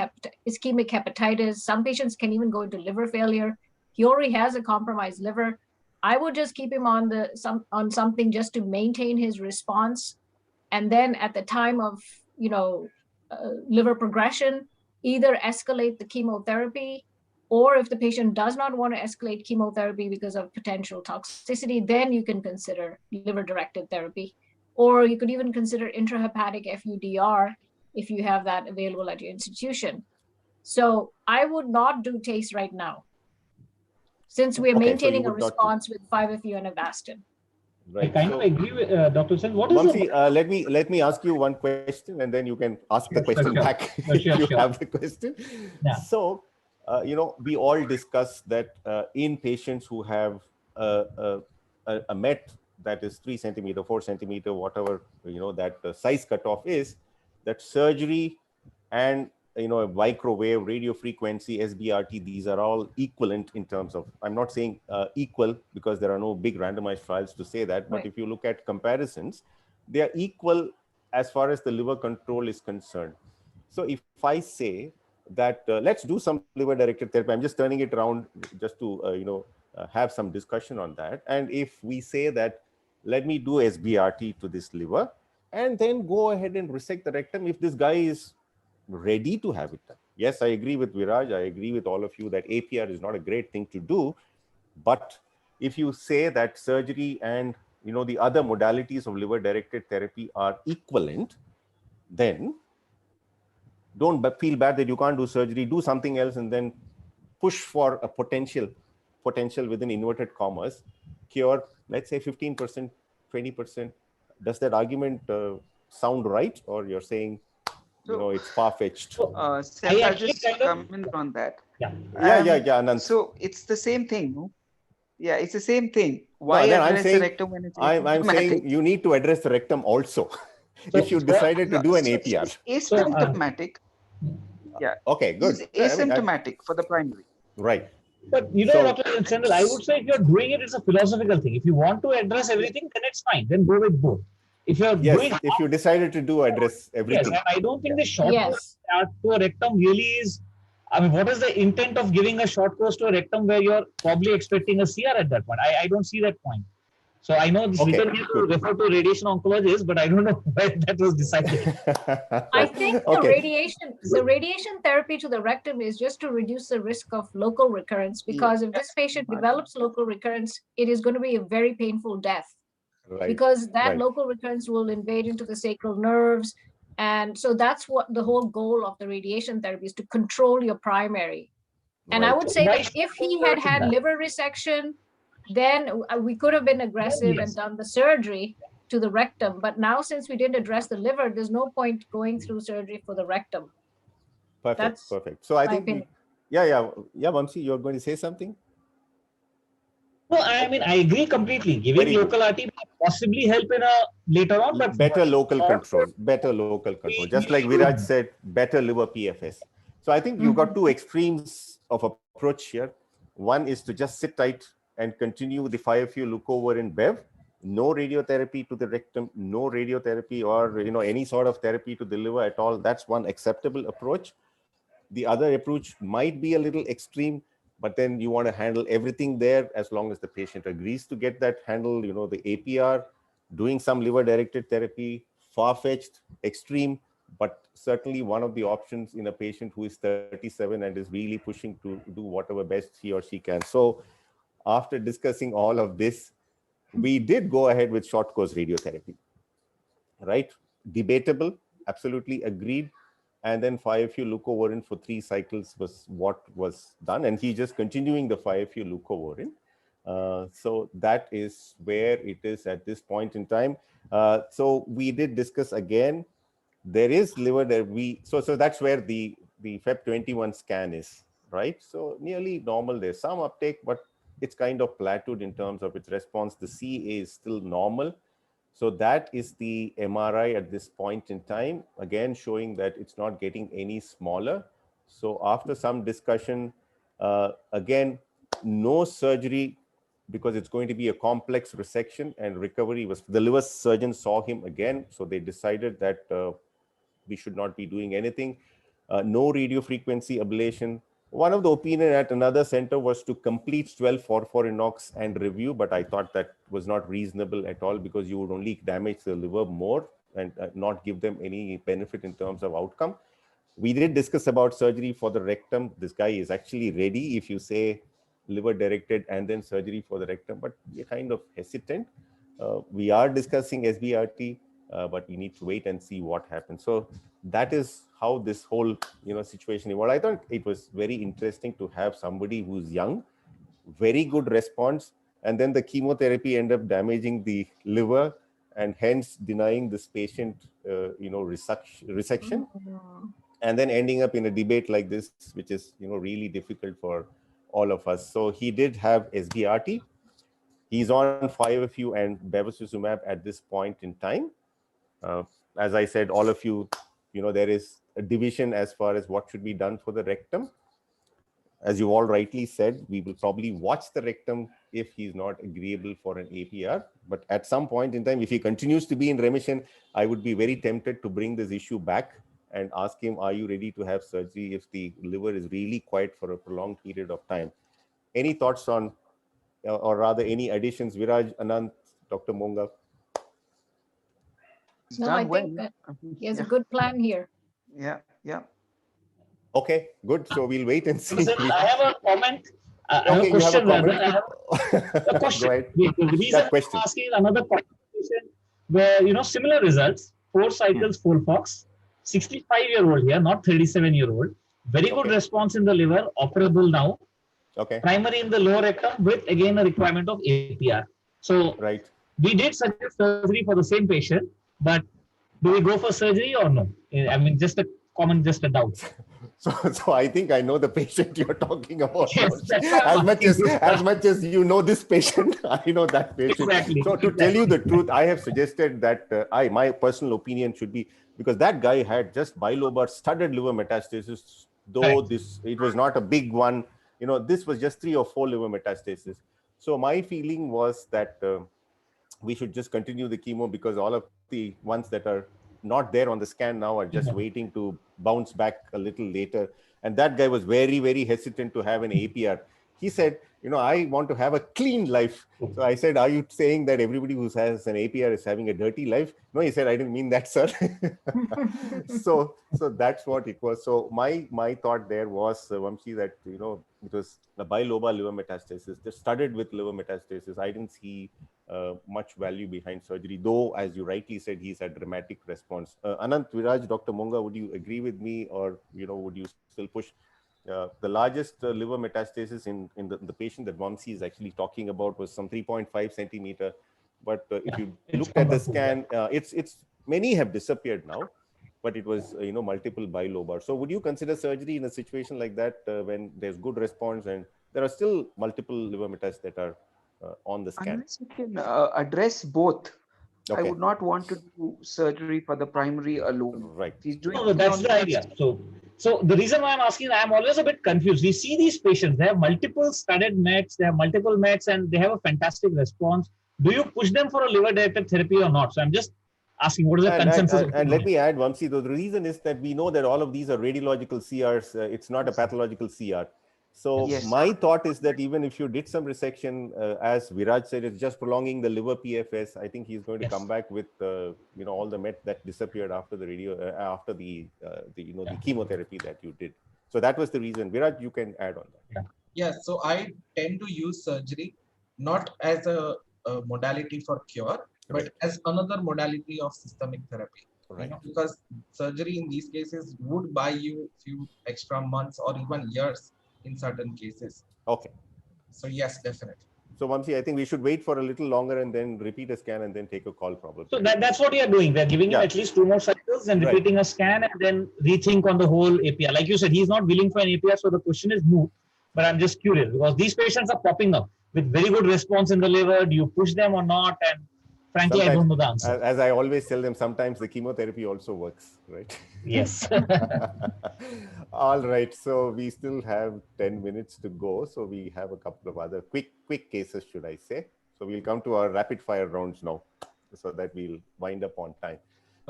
ischemic hepatitis. Some patients can even go into liver failure. He already has a compromised liver. I would just keep him on something just to maintain his response, and then at the time of liver progression, either escalate the chemotherapy, or if the patient does not want to escalate chemotherapy because of potential toxicity, then you can consider liver-directed therapy. Or you could even consider intrahepatic FUDR if you have that available at your institution. So I would not do TACE right now, since we're maintaining a response with 5-FU and Avastin. Right. I kind of agree with Dr. Sen. What is Vamsi, let me ask you one question, and then you can ask the question back if you have the question. Yeah. So, we all discuss that in patients who have a MET that is 3 centimeter, 4 centimeter, whatever that size cutoff is, that surgery and microwave, radio frequency, SBRT, these are all equivalent in terms of, I'm not saying equal because there are no big randomized trials to say that, but Right. if you look at comparisons, they are equal as far as the liver control is concerned. So if I say that let's do some liver directed therapy, I'm just turning it around just to have some discussion on that. And if we say that, let me do SBRT to this liver and then go ahead and resect the rectum if this guy is ready to have it done. Yes, I agree with Viraj. I agree with all of you that APR is not a great thing to do. But if you say that surgery and the other modalities of liver-directed therapy are equivalent, then don't feel bad that you can't do surgery. Do something else and then push for a potential within inverted commas cure. Let's say 15%, 20%. Does that argument sound right, or you're saying? It's far-fetched. Seth, I'll just comment on that. Yeah. Anand. So it's the same thing, no? Yeah, it's the same thing. Why address the rectum when it's I'm saying you need to address the rectum also. If you decided to do an APR. It's asymptomatic. Yeah. Okay, good. It's asymptomatic for the primary. Right. But Dr. In general, I would say if you're doing it, it's a philosophical thing. If you want to address everything, then it's fine. Then go with both. If you're doing, if you decided to address everything. Yes, and I don't think the short course to a rectum really is. I mean, what is the intent of giving a short course to a rectum where you're probably expecting a CR at that point? I don't see that point. So I know this written here to refer to radiation oncologists, but I don't know where that was decided. I think the radiation therapy to the rectum is just to reduce the risk of local recurrence, because if this patient develops local recurrence, it is going to be a very painful death. Right. Because that local recurrence will invade into the sacral nerves. And so that's what the whole goal of the radiation therapy is, to control your primary. And I would say that if he had had liver resection, then we could have been aggressive and done the surgery to the rectum. But now, since we didn't address the liver, there's no point going through surgery for the rectum. Perfect. So I think, Vamsi, you're going to say something? No, I mean, I agree completely. Giving local RT may possibly help in a later on, but better local control. Just like Viraj said, better liver PFS. So I think you've got two extremes of approach here. One is to just sit tight and continue the 5-FU leucovorin Bev, no radiotherapy to the rectum, no radiotherapy or any sort of therapy to the liver at all. That's one acceptable approach. The other approach might be a little extreme, but then you want to handle everything there as long as the patient agrees to get that handle, the APR, doing some liver-directed therapy, far-fetched, extreme, but certainly one of the options in a patient who is 37 and is really pushing to do whatever best he or she can. So after discussing all of this, we did go ahead with short course radiotherapy, right? Debatable, absolutely agreed. And then 5-FU leucovorin for 3 cycles was what was done. And he's just continuing the 5-FU leucovorin. So that is where it is at this point in time. So we did discuss again, there is liver that so that's where the Feb21 scan is, right? So nearly normal. There's some uptake, but it's kind of plateaued in terms of its response. The CA is still normal. So that is the MRI at this point in time, again showing that it's not getting any smaller. So after some discussion, again, no surgery, because it's going to be a complex resection, and recovery was, the liver surgeon saw him again. So they decided that we should not be doing anything. No radiofrequency ablation. One of the opinion at another center was to complete 12 FORFORINOX and review, but I thought that was not reasonable at all, because you would only damage the liver more and not give them any benefit in terms of outcome. We did discuss about surgery for the rectum. This guy is actually ready if you say liver directed and then surgery for the rectum, but we're kind of hesitant. We are discussing SBRT, but we need to wait and see what happens. So that is how this whole situation evolved. I thought it was very interesting to have somebody who's young, very good response, and then the chemotherapy end up damaging the liver and hence denying this patient resection, and then ending up in a debate like this, which is really difficult for all of us. So he did have SBRT. He's on 5FU and bevacizumab at this point in time. As I said, all of you, there is a division as far as what should be done for the rectum. As you all rightly said, we will probably watch the rectum if he's not agreeable for an APR. But at some point in time, if he continues to be in remission, I would be very tempted to bring this issue back and ask him, are you ready to have surgery if the liver is really quiet for a prolonged period of time? Any thoughts on, or rather any additions, Viraj, Anant, Dr. Monga? No, I think that he has a good plan here. Yeah. Okay, good. So we'll wait and see. I have a comment. I have a question. A question. Go ahead. The reason I'm asking another question where, similar results, 4 cycles, FOLFOX, 65-year-old here, not 37-year-old. Very good response in the liver, operable now. Okay. Primary in the lower rectum with, again, a requirement of APR. So we did suggest surgery for the same patient, but do we go for surgery or no? I mean, just a doubt. So I think I know the patient you're talking about. Yes, as much as you know this patient, I know that patient. Exactly. So to tell you the truth, I have suggested that my personal opinion should be, because that guy had just bilobar studded liver metastasis, though it was not a big one. This was just 3 or 4 liver metastasis. So my feeling was that we should just continue the chemo, because all of the ones that are not there on the scan now are just waiting to bounce back a little later. And that guy was very, very hesitant to have an APR. He said, I want to have a clean life. So I said, are you saying that everybody who has an APR is having a dirty life? No, he said, I didn't mean that, sir. So that's what it was. So my thought there was, Vamshi, that, it was the bilobar liver metastasis, just studded with liver metastasis. I didn't see much value behind surgery, though, as you rightly said, he's had dramatic response. Anant, Viraj, Dr. Monga, would you agree with me, or, would you still push? The largest liver metastasis in the patient that Vamsi is actually talking about was some 3.5 centimeter. But if you look at the scan, it's many have disappeared now, but it was multiple bilobar. So would you consider surgery in a situation like that when there's good response and there are still multiple liver metastases that are on the scan? Unless you can address both. Okay. I would not want to do surgery for the primary alone. Right. He's doing No, that's the idea. So the reason why I'm asking, I'm always a bit confused. We see these patients, they have multiple studded mets, they have multiple mets, and they have a fantastic response. Do you push them for a liver-directed therapy or not? So I'm just asking, what is the consensus? And let me add, Vamsi, the reason is that we know that all of these are radiological CRs. It's not a pathological CR. So my thought is that even if you did some resection, as Viraj said, it's just prolonging the liver PFS. I think he's going to come back with all the met that disappeared after the after the chemotherapy that you did. So that was the reason. Viraj, you can add on that. Yeah. So I tend to use surgery not as a modality for cure, but as another modality of systemic therapy. Right. Because surgery in these cases would buy you a few extra months or even years in certain cases. Okay. So yes, definitely. So Vamsi, I think we should wait for a little longer and then repeat a scan and then take a call probably. So that's what we are doing. We are giving him Yeah. at least 2 more cycles and Right. repeating a scan and then rethink on the whole API. Like you said, he's not willing for an API, so the question is moot. But I'm just curious because these patients are popping up with very good response in the liver. Do you push them or not? And frankly, I don't know the answer. As I always tell them, sometimes the chemotherapy also works, right? Yes. All right. So we still have 10 minutes to go. So we have a couple of other quick cases, should I say. So we'll come to our rapid fire rounds now so that we'll wind up on time.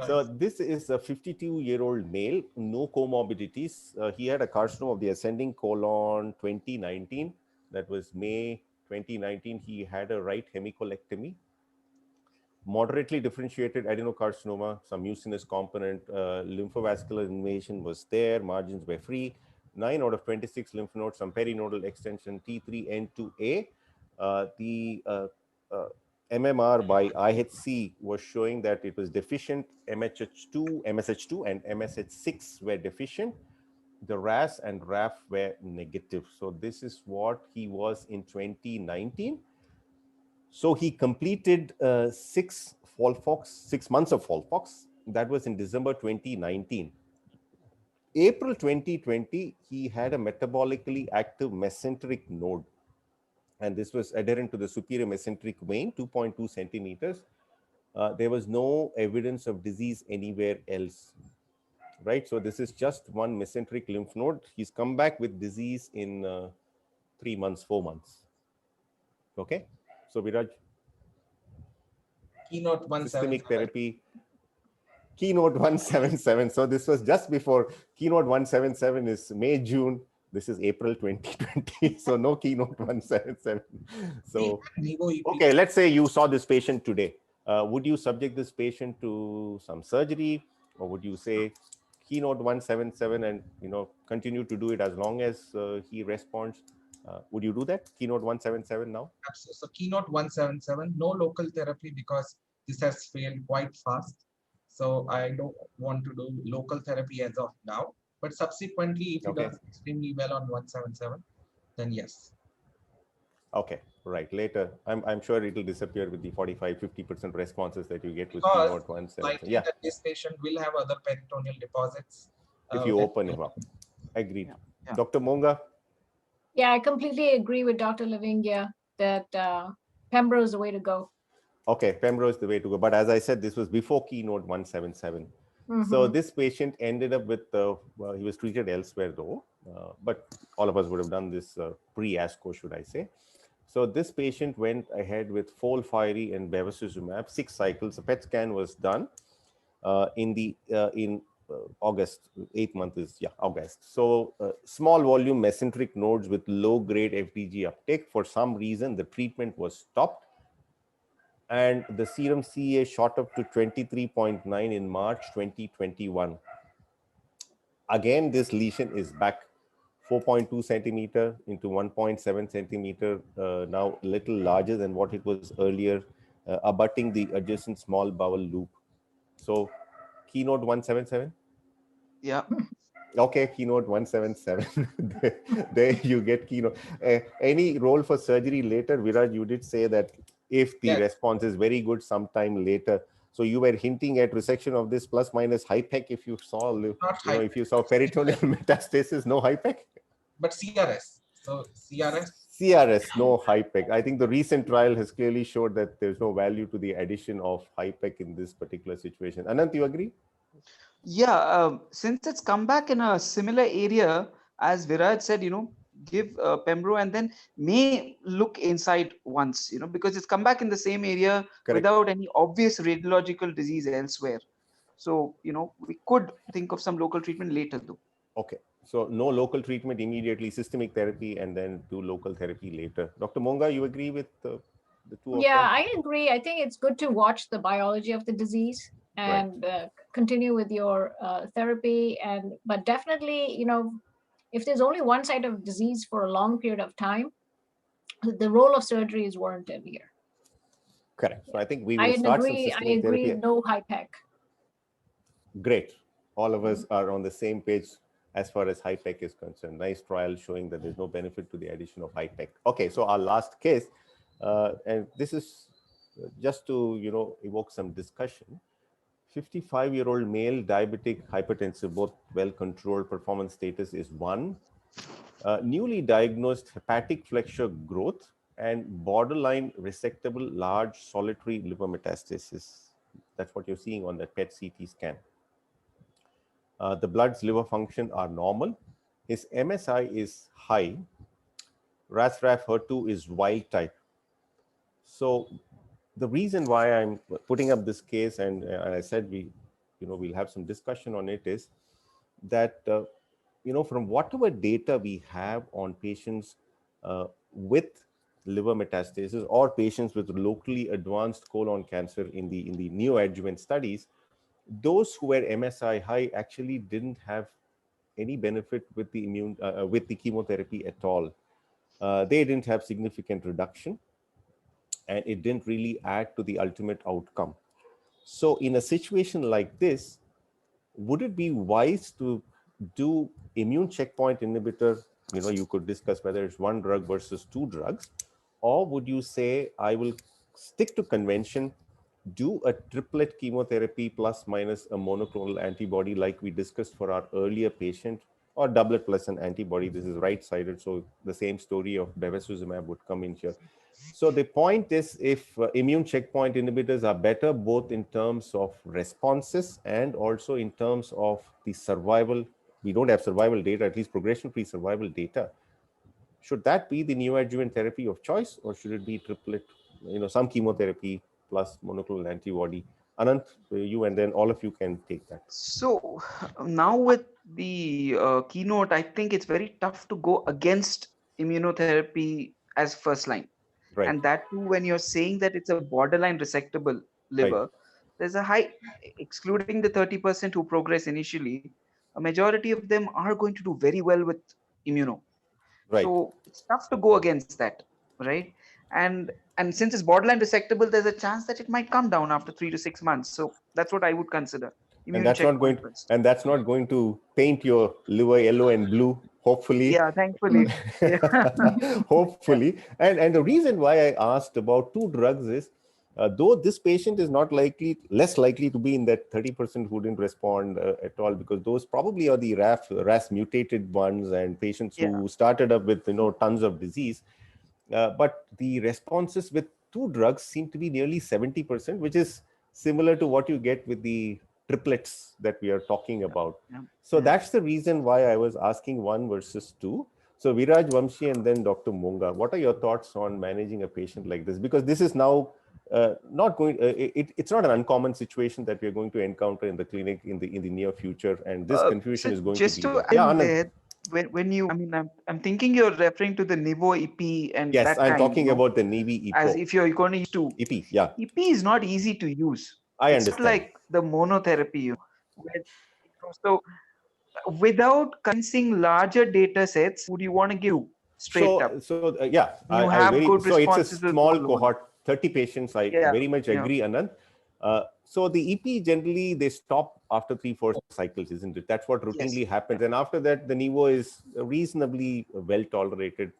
So this is a 52-year-old male, no comorbidities. He had a carcinoma of the ascending colon 2019. That was May 2019. He had a right hemicolectomy. Moderately differentiated adenocarcinoma, some mucinous component, lymphovascular invasion was there, margins were free, 9 out of 26 lymph nodes, some perinodal extension, T3N2A. The MMR by IHC was showing that it was deficient. MSH2 and MSH6 were deficient. The RAS and RAF were negative. So this is what he was in 2019. So he completed 6 months of FOLFOX. That was in December 2019. April 2020, he had a metabolically active mesenteric node. And this was adherent to the superior mesenteric vein, 2.2 centimeters. There was no evidence of disease anywhere else, right? So this is just one mesenteric lymph node. He's come back with disease in 3 months, 4 months. Okay. So Viraj. Keynote 177. Systemic therapy. Keynote 177. So this was just before. Keynote 177 is May, June. This is April 2020. So no Keynote 177. So, okay, let's say you saw this patient today. Would you subject this patient to some surgery, or would you say Keynote 177 and continue to do it as long as he responds? Would you do that? Keynote 177 now? Absolutely. So Keynote 177, no local therapy because this has failed quite fast. So I don't want to do local therapy as of now. But subsequently, if it does extremely well on 177, then yes. Okay, right. Later, I'm sure it will disappear with the 45-50% responses that you get with because Keynote 177. likely that this patient will have other peritoneal deposits. If you open him up. Agreed. Yeah. Dr. Monga? Yeah, I completely agree with Dr. Lavingya that Pembro is the way to go. Okay, Pembro is the way to go. But as I said, this was before Keynote 177. So this patient ended up with, well, he was treated elsewhere though, but all of us would have done this pre-ASCO, should I say. So this patient went ahead with FOLFIRI and bevacizumab, 6 cycles. A PET scan was done in August, 8th month is, August. So small volume mesenteric nodes with low grade FDG uptake. For some reason, the treatment was stopped. And the serum CA shot up to 23.9 in March 2021. Again, this lesion is back 4.2 centimeter into 1.7 centimeter, now a little larger than what it was earlier, abutting the adjacent small bowel loop. So Keynote 177? Yeah. Okay, Keynote 177. There you get Keynote. Any role for surgery later? Viraj, you did say that if the response is very good sometime later. So you were hinting at resection of this plus minus HIPEC if you saw, if you saw peritoneal metastasis, no HIPEC? But CRS. So CRS? CRS, no HIPEC. I think the recent trial has clearly showed that there's no value to the addition of HIPEC in this particular situation. Anant, you agree? Yeah, since it's come back in a similar area, as Viraj said, give Pembro and then may look inside once, because it's come back in the same area. Correct. Without any obvious radiological disease elsewhere. So, we could think of some local treatment later though. Okay. So no local treatment immediately, systemic therapy, and then do local therapy later. Dr. Monga, you agree with the two of them? Yeah, I agree. I think it's good to watch the biology of the disease and continue with your therapy. But definitely, if there's only one side of disease for a long period of time, the role of surgery is warranted here. Correct. So I think we will start some systemic therapy. I agree, no HIPEC. Great. All of us are on the same page as far as HIPEC is concerned. Nice trial showing that there's no benefit to the addition of HIPEC. Okay, so our last case, And this is just to, evoke some discussion. 55-year-old male diabetic hypertensive, both well-controlled, performance status is 1. Newly diagnosed hepatic flexure growth and borderline resectable large solitary liver metastasis. That's what you're seeing on the PET CT scan. The blood's liver function are normal. His MSI is high. RAS-RAF HER2 is wild type. So the reason why I'm putting up this case, and I said we'll have some discussion on it, is that from whatever data we have on patients with liver metastasis or patients with locally advanced colon cancer in the neoadjuvant studies, those who were MSI high actually didn't have any benefit with the with the chemotherapy at all. They didn't have significant reduction, and it didn't really add to the ultimate outcome. So in a situation like this, would it be wise to do immune checkpoint inhibitor? You could discuss whether it's one drug versus 2 drugs, or would you say, I will stick to convention, do a triplet chemotherapy plus minus a monoclonal antibody like we discussed for our earlier patient, or doublet plus an antibody. This is right-sided, so the same story of bevacizumab would come in here. So the point is, if immune checkpoint inhibitors are better, both in terms of responses and also in terms of the survival, we don't have survival data, at least progression-free survival data. Should that be the neoadjuvant therapy of choice, or should it be triplet, some chemotherapy plus monoclonal antibody? Anant, you and then all of you can take that. So now with the keynote, I think it's very tough to go against immunotherapy as first line. Right. And that too, when you're saying that it's a borderline resectable liver, Right. there's a high, excluding the 30% who progress initially, a majority of them are going to do very well with immuno. Right. So it's tough to go against that, right? And since it's borderline resectable, there's a chance that it might come down after 3 to 6 months. So that's what I would consider. And that's not going to paint your liver yellow and blue, hopefully. Yeah, thankfully. Hopefully. And the reason why I asked about 2 drugs is, though this patient is not less likely to be in that 30% who didn't respond at all, because those probably are the RAS mutated ones and patients who started up with tons of disease. But the responses with 2 drugs seem to be nearly 70%, which is similar to what you get with the triplets that we are talking about. So that's the reason why I was asking 1 versus 2. So Viraj, Vamshi, and then Dr. Monga, what are your thoughts on managing a patient like this? Because this is now not going. It's not an uncommon situation that we're going to encounter in the clinic in the near future, and this confusion is going to be. Just to add there, when you, I'm thinking you're referring to the Nivo EP and yes, that I'm talking about the Nivi EPO. As if you're going to use EP, yeah. EP is not easy to use. I it's understand. Not like the monotherapy. So without convincing larger data sets, would you want to give straight up? So yeah, you have good so responses. It's a small cohort, 30 patients. I very much agree, Anand. So the EP generally they stop after 3-4 cycles, isn't it? That's what routinely happens. And after that, the Nivo is reasonably well tolerated.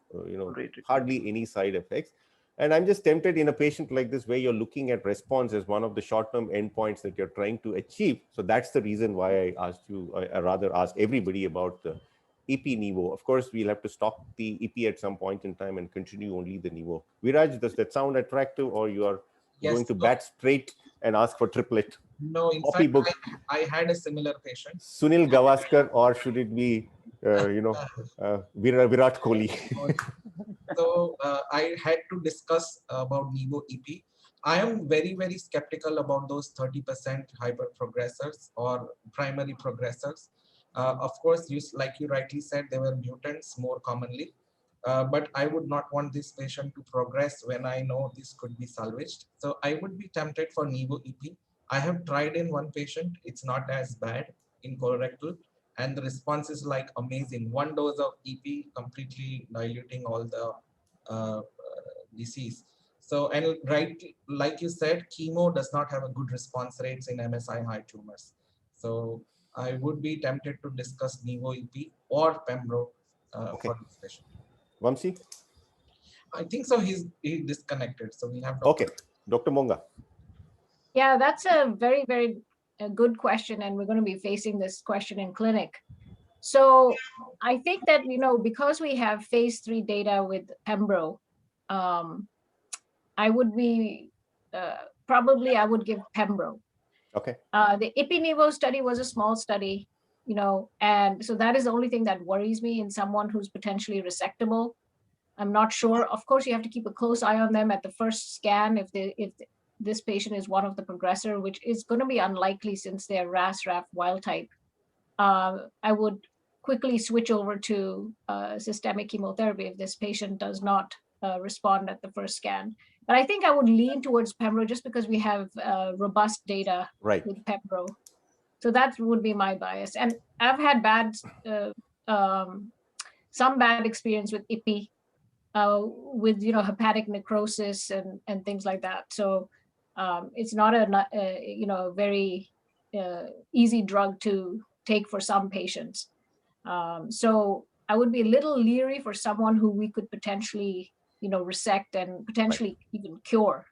Hardly any side effects. And I'm just tempted in a patient like this, where you're looking at response as one of the short-term endpoints that you're trying to achieve. So that's the reason why I asked you, I rather asked everybody about the EP Nivo. Of course, we'll have to stop the EP at some point in time and continue only the Nivo. Viraj, does that sound attractive, or you are going to bat straight and ask for triplet? No, in fact, I had a similar patient. Sunil Gavaskar, or should it be, Virat Kohli? So I had to discuss about Nivo EP. I am very, very skeptical about those 30% hyperprogressors or primary progressors. Of course, like you rightly said, they were mutants more commonly. But I would not want this patient to progress when I know this could be salvaged. So I would be tempted for Nivo EP. I have tried in 1 patient. It's not as bad in colorectal. And the response is like amazing. 1 dose of EP completely diluting all the disease. So, and like you said, chemo does not have a good response rates in MSI high tumors. So I would be tempted to discuss Nivo EP or Pembro for this patient. Vamsi? I think so. He disconnected. So we have. Okay, Dr. Monga. Yeah, that's a very, very good question. And we're going to be facing this question in clinic. So I think that, because we have phase 3 data with Pembro, I would be, probably I would give Pembro. Okay. The IPI-NIVO study was a small study, and so that is the only thing that worries me in someone who's potentially resectable. I'm not sure. Of course, you have to keep a close eye on them at the first scan if this patient is one of the progressor, which is going to be unlikely since they're RAS-RAF wild type. I would quickly switch over to systemic chemotherapy if this patient does not respond at the first scan. But I think I would lean towards Pembro just because we have robust data with Pembro. So that would be my bias. And I've had some bad experience with IPI, with hepatic necrosis and things like that. So it's not a very easy drug to take for some patients. So I would be a little leery for someone who we could potentially resect and potentially even cure.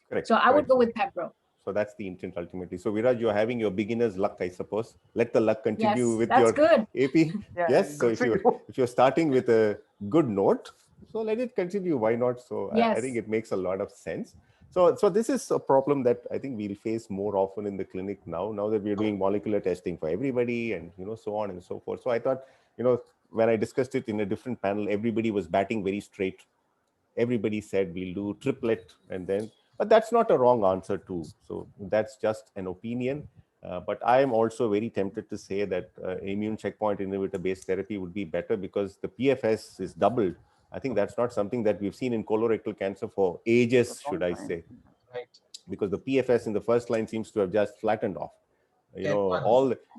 Correct. So I would go with Pembro. So that's the intent ultimately. So Viraj, you're having your beginner's luck, I suppose. Let the luck continue with your good. AP. Yeah, yes. So if you're starting with a good note, so let it continue. Why not? So I think it makes a lot of sense. So this is a problem that I think we'll face more often in the clinic now that we're doing molecular testing for everybody and so on and so forth. So I thought, when I discussed it in a different panel, everybody was batting very straight. Everybody said we'll do triplet but that's not a wrong answer too. So that's just an opinion. But I am also very tempted to say that immune checkpoint inhibitor-based therapy would be better because the PFS is doubled. I think that's not something that we've seen in colorectal cancer for ages, should I say. Right. Because the PFS in the first line seems to have just flattened off.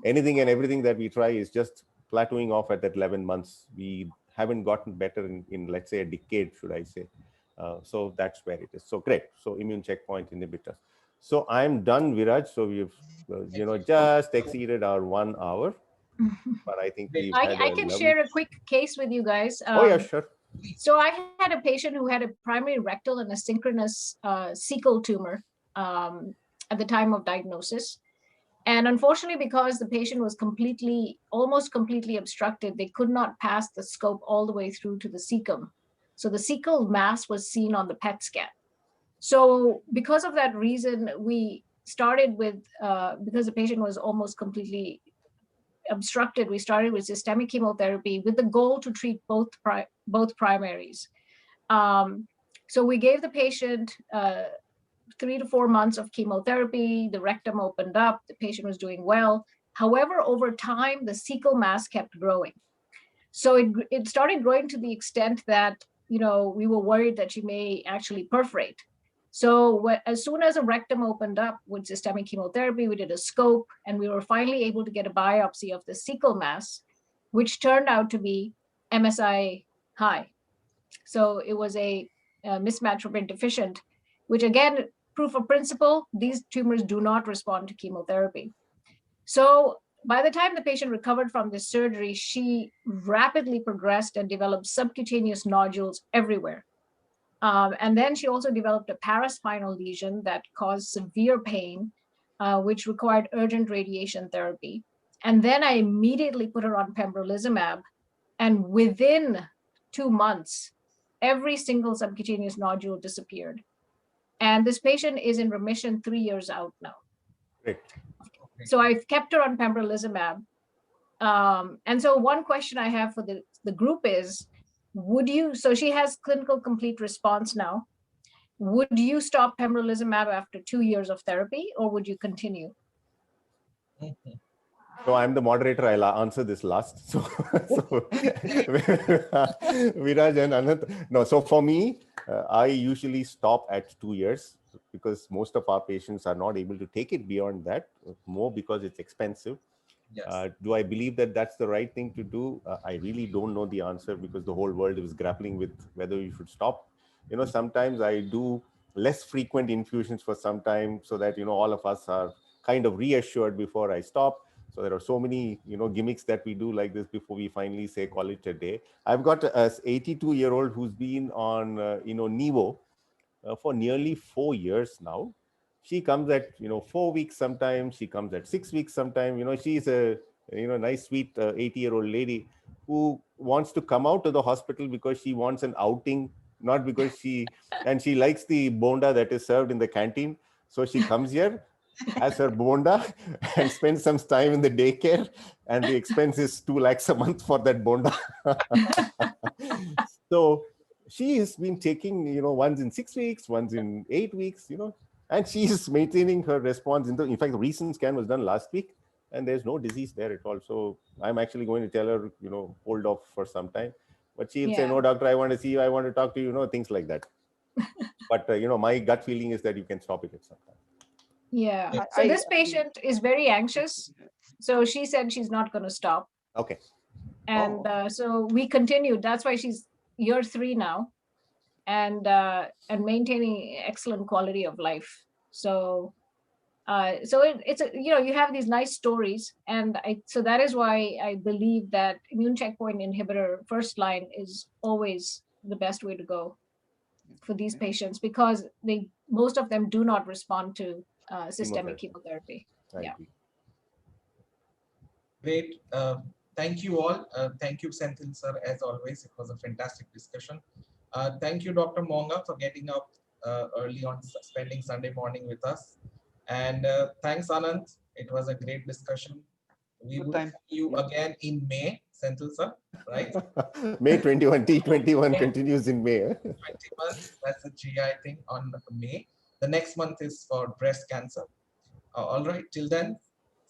Anything and everything that we try is just plateauing off at that 11 months. We haven't gotten better in let's say, a decade, should I say. So that's where it is. So great. So immune checkpoint inhibitor. So I'm done, Viraj. So we've, just exceeded our 1 hour. But I think we've I can share a quick case with you guys. Oh yeah, sure. So I had a patient who had a primary rectal and a synchronous cecal tumor at the time of diagnosis. And unfortunately, because the patient was almost completely obstructed, they could not pass the scope all the way through to the cecum. So the cecal mass was seen on the PET scan. So because of that reason, we started with, because the patient was almost completely obstructed, we started with systemic chemotherapy with the goal to treat both primaries. So we gave the patient 3 to 4 months of chemotherapy. The rectum opened up. The patient was doing well. However, over time, the cecal mass kept growing. So it started growing to the extent that we were worried that she may actually perforate. So as soon as a rectum opened up with systemic chemotherapy, we did a scope, and we were finally able to get a biopsy of the cecal mass, which turned out to be MSI high. So it was a mismatch deficient, which again, proof of principle, these tumors do not respond to chemotherapy. So by the time the patient recovered from this surgery, she rapidly progressed and developed subcutaneous nodules everywhere. And then she also developed a paraspinal lesion that caused severe pain, which required urgent radiation therapy. And then I immediately put her on pembrolizumab. And within 2 months, every single subcutaneous nodule disappeared. And this patient is in remission 3 years out now. Great. So I've kept her on pembrolizumab. And so one question I have for the group is, so she has clinical complete response now. Would you stop pembrolizumab after 2 years of therapy, or would you continue? So I'm the moderator. I'll answer this last. So Viraj and Anant. No, so for me, I usually stop at 2 years because most of our patients are not able to take it beyond that, more because it's expensive. Yes. Do I believe that that's the right thing to do? I really don't know the answer because the whole world is grappling with whether you should stop. Sometimes I do less frequent infusions for some time so that, all of us are kind of reassured before I stop. So there are so many, gimmicks that we do like this before we finally say call it a day. I've got a 82-year-old who's been on, Nivo for nearly 4 years now. She comes at 4 weeks sometimes. She comes at 6 weeks sometime. She's a nice, sweet 80-year-old lady who wants to come out to the hospital because she wants an outing, not because she likes the bonda that is served in the canteen. So she comes here, has her bonda, and spends some time in the daycare, and the expense is 2 lakhs a month for that bonda. So she has been taking, once in 6 weeks, once in 8 weeks, and she's maintaining her response. In fact, the recent scan was done last week, and there's no disease there at all. So I'm actually going to tell her, hold off for some time. But she'll say, no, doctor, I want to see you. I want to talk to you, things like that. But, my gut feeling is that you can stop it at some time. Yeah. So this patient is very anxious. So she said she's not going to stop. Okay. And so we continued. That's why she's year 3 now, and maintaining excellent quality of life. So it's you have these nice stories, and so that is why I believe that immune checkpoint inhibitor first line is always the best way to go for these patients, because most of them do not respond to systemic chemotherapy. I agree. Great. Thank you all. Thank you, Senthil sir, as always. It was a fantastic discussion. Thank you, Dr. Monga, for getting up early on, spending Sunday morning with us. And thanks, Anand. It was a great discussion. We will see you again in May, Senthil sir, right? May 21, T21 continues in May. 21, that's the GI thing on May. The next month is for breast cancer. All right, till then,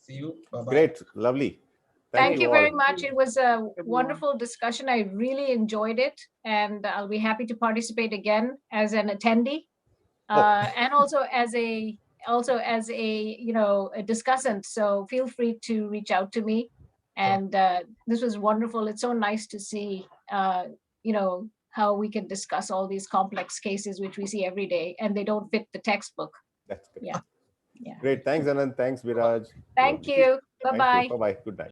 see you. Bye-bye. Great, lovely. Thank you very all. much. It was a wonderful discussion. I really enjoyed it, and I'll be happy to participate again as an attendee, and also as a a discussant. So feel free to reach out to me. And this was wonderful. It's so nice to see how we can discuss all these complex cases which we see every day, and they don't fit the textbook. That's good. Yeah. Great. Thanks, Anand. Thanks, Viraj. Thank you. Bye-bye. Bye-bye. Good night.